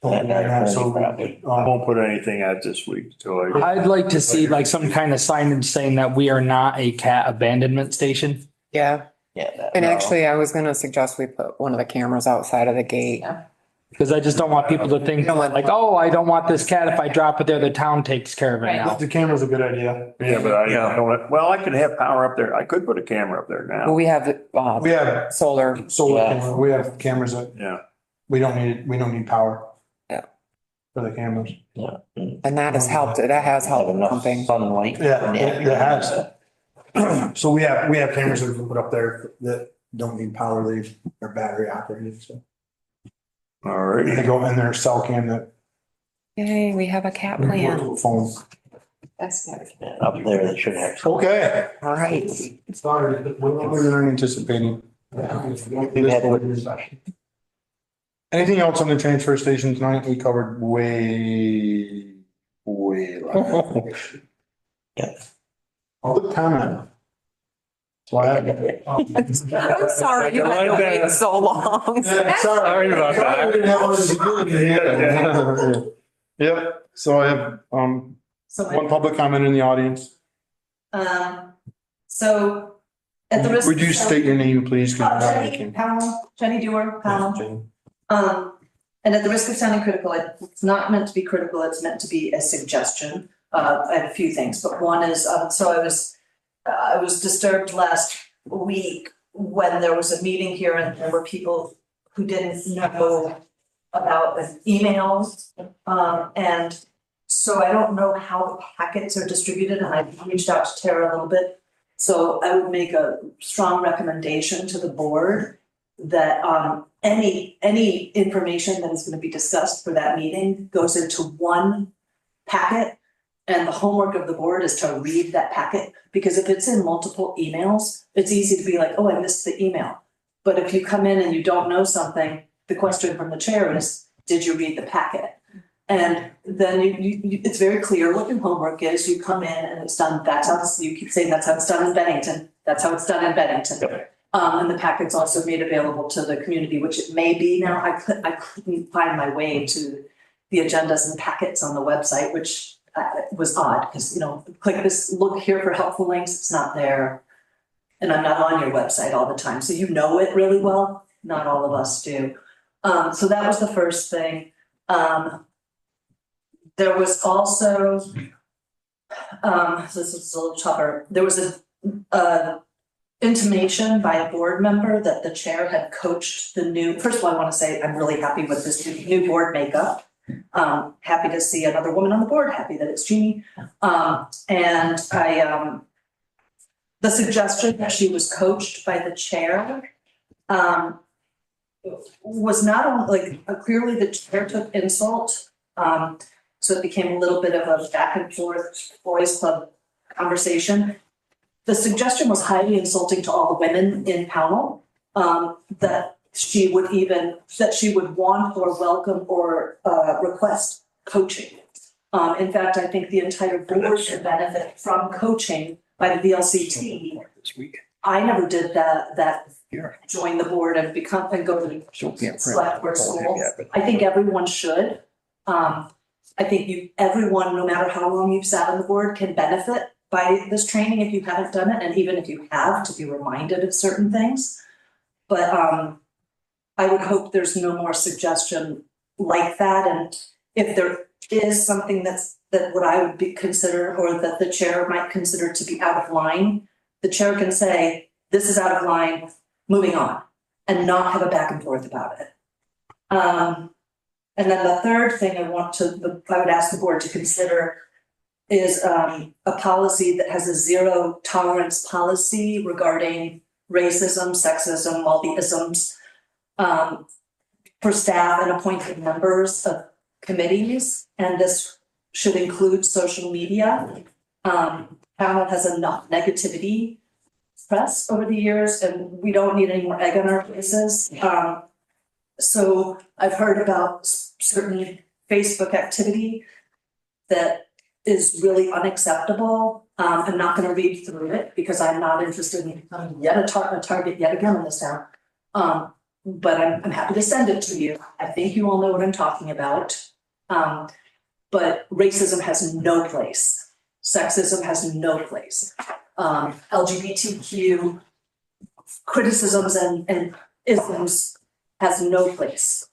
So, I won't put anything out this week until I. I'd like to see like some kind of signage saying that we are not a cat abandonment station. Yeah. Yeah. And actually, I was gonna suggest we put one of the cameras outside of the gate. Because I just don't want people to think like, oh, I don't want this cat. If I drop it there, the town takes care of it now. the camera's a good idea. Yeah, but I don't, well, I could have power up there. I could put a camera up there Well, now. we have We have solar. solar, Yeah. camera. We have cameras that Yeah. we don't need power. Yeah. For the cameras. And that has helped Have enough pumping. sunlight. Yeah, it has. So we have cameras that we can put up there that don't need power, they're battery operated, so. All right. They go in their cell cam that. Yay, we have a cat plan. Phone. That's better. And up there, they should have. Okay. All right. Started longer than anticipating. We've had Anything else on the transfer station tonight? We covered way a lot. Yeah. Public comment. So I have. I'm sorry you had to wait so long. Sorry about that. We didn't have one to do it. Yep, so I have, So one public comment in the audience. So at the risk. Would you state your name, please? 'Cause you're not Jenny making- Powell, Jenny Dewar Powell. Jenny. And at the risk of sounding critical, it's not meant to be critical, it's meant to be a suggestion. I have a few things, but one is, so I was disturbed last week when there was a meeting here and there were people who didn't know about an email. And so I don't know how the packets are distributed, and I reached out to Tara a little bit. So I would make a strong recommendation to the board that any information that is going to be discussed for that meeting goes into one packet. And the homework of the board is to read that packet, because if it's in multiple emails, it's easy to be like, oh, I missed the email. But if you come in and you don't know something, the question from the chair is, did you read the packet? And then it's very clear what your homework is. You come in and it's done, that's how you keep saying that's how it's done in Bennington. That's how it's done in Bennington. And the packet's also made available to the community, which it may be now. I couldn't find my way to the agendas and packets on the website, which was odd, because, click this, look here for helpful links, it's not there. And I'm not on your website all the time, so you know it really well. Not all of us do. So that was the first thing. There was also, this is a little tougher. There was a intimation by a board member that the chair had coached the new, first of all, I want to say I'm really happy with this new board makeup. Happy to see another woman on the board, happy that it's Jeannie. And the suggestion that she was coached by the chair, was not only clearly the chair took insult. So it became a little bit of a back and forth boys club conversation. The suggestion was highly insulting to all the women in Pownell, that she would want or welcome or request coaching. In fact, I think the entire board should benefit from coaching by the VLCT. I never did that join the board and go to the select board school. I think everyone should. I think everyone, no matter how long you've sat on the board, can benefit by this training if you haven't done it, and even if you have, to be reminded of certain things. But I would hope there's no more suggestion like that. And if there is something that what I would consider, or that the chair might consider to be out of line, the chair can say, this is out of line, moving on, and not have a back and forth about it. And then the third thing I would ask the board to consider is a policy that has a zero tolerance policy regarding racism, sexism, all the isms, for staff and appointed members of committees. And this should include social media. Pownell has enough negativity press over the years, and we don't need any more egg on our faces. So I've heard about certain Facebook activity that is really unacceptable. I'm not going to read through it because I'm not interested in becoming yet a target yet again in this town. But I'm happy to send it to you. I think you all know what I'm talking about. But racism has no place. Sexism has no place. LGBTQ criticisms and isms has no place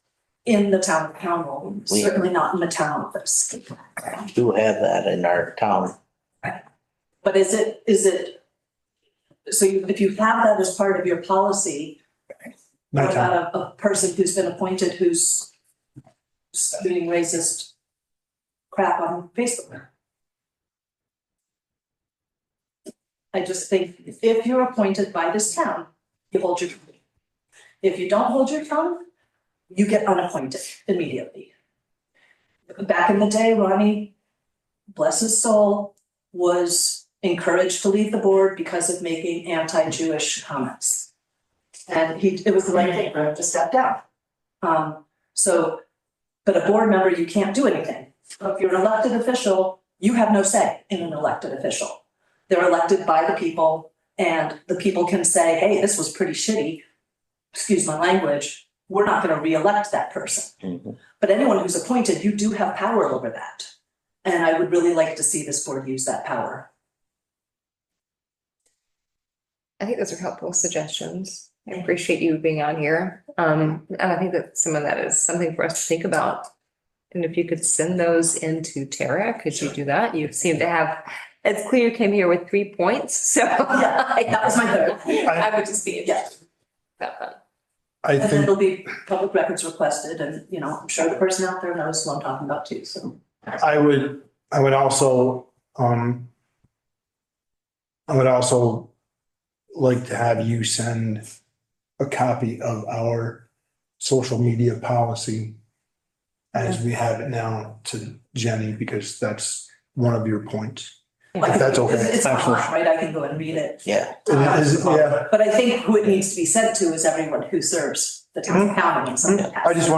in the town of Pownell, certainly not in the town office. We do have that in our town. But is it, so if you have that as part of your policy, what about a person who's been appointed who's spewing racist crap on Facebook? I just think if you're appointed by this town, you hold your tongue. If you don't hold your tongue, you get unappointed immediately. Back in the day, Ronnie, bless his soul, was encouraged to leave the board because of making anti-Jewish comments. And it was the right thing for him to step down. But a board member, you can't do anything. If you're an elected official, you have no say in an elected official. They're elected by the people, and the people can say, hey, this was pretty shitty, excuse my language, we're not gonna re-elect that person. But anyone who's appointed, you do have power over that. And I would really like to see this board use that power. I think those are helpful suggestions. I appreciate you being on here. And I think that some of that is something for us to think about. And if you could send those into Tara, could you do that? You seem to have, it's clear you came here with 3 points, so. Yeah, that was my third. I would just be, Yeah. about that. I And then think, it'll be public records requested, and, you know, I'm sure the person out there knows what I'm talking about too, so. I would also like to have you send a copy of our social media policy as we have it now to Jenny, because that's one of your points. If that's okay. It's online, right? I can go and read it. Yeah. Yeah, But I think who it needs to be sent to is everyone who serves the town of Pownell in some capacity. I just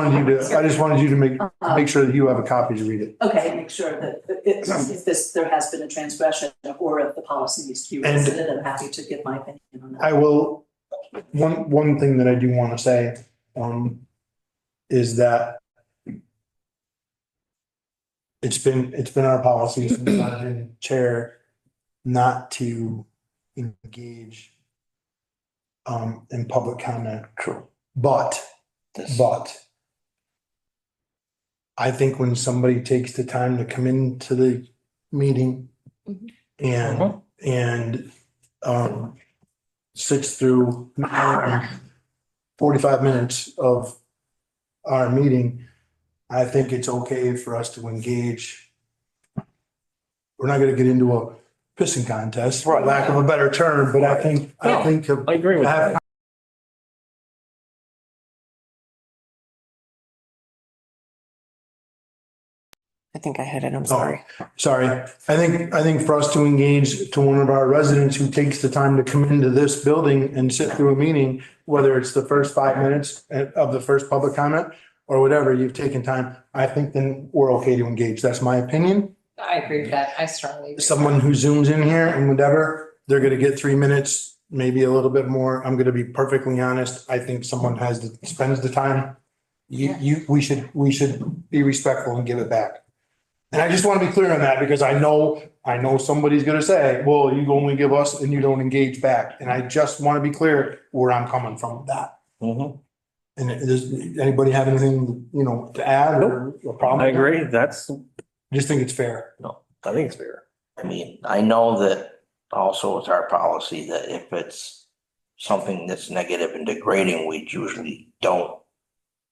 wanted you to make sure that you have a copy to read it. Okay, make sure that if there has been a transgression or if the policy needs to be revisited, I'm happy to give my opinion on that. I will, one thing that I do want to say, is that it's been our policy since I've been chair not to engage in public comment. True. But I think when somebody takes the time to come into the meeting and sits through 45 minutes of our meeting, I think it's okay for us to engage. We're not gonna get into a pissing contest, for lack of a better term, but I think. I agree with that. I think I hit it, I'm sorry. Sorry, I think for us to engage to one of our residents who takes the time to come into this building and sit through a meeting, whether it's the first 5 minutes of the first public comment or whatever, you've taken time, I think then we're okay to engage. That's my opinion. I agree with that. I strongly agree. Someone who zooms in here and whatever, they're gonna get 3 minutes, maybe a little bit more. I'm gonna be perfectly honest. I think someone spends the time. We should be respectful and give it back. And I just want to be clear on that because I know somebody's gonna say, well, you only give us and you don't engage back. And I just want to be clear where I'm coming from with that. And does anybody have anything, to add or a problem? I agree. That's, I just think it's fair. I think it's fair. I mean, I know that also it's our policy that if it's something that's negative and degrading, we usually don't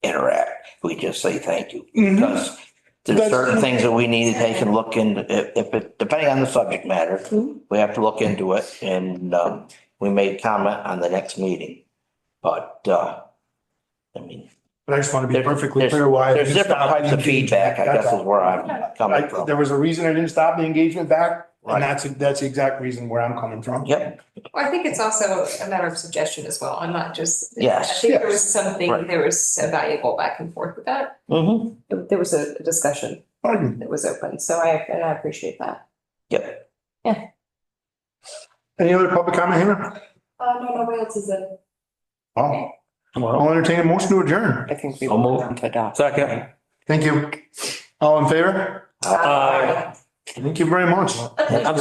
interact. We just say thank you. Because there's certain things that we need to take and look into, if it, depending on the subject matter, we have to look into it and, we may comment on the next meeting. But, I mean. But I just want to be perfectly clear why. There's different types of feedback, I guess is where I'm coming from. There was a reason I didn't stop the engagement back, Right. and that's the exact reason where I'm coming from. Yep, Well, I think it's also a matter of suggestion as well. I'm not just. Yes. I think there was something, Right. there was a valuable back and forth with that. There was a discussion Pardon. that was open, so I appreciate that. yep. Any other public comment here? No, nobody else is in. Oh, I'll entertain a motion to adjourn. I think we I'll move. want to adopt. Second. Thank you. All in favor? Aye. Thank you very much. I'm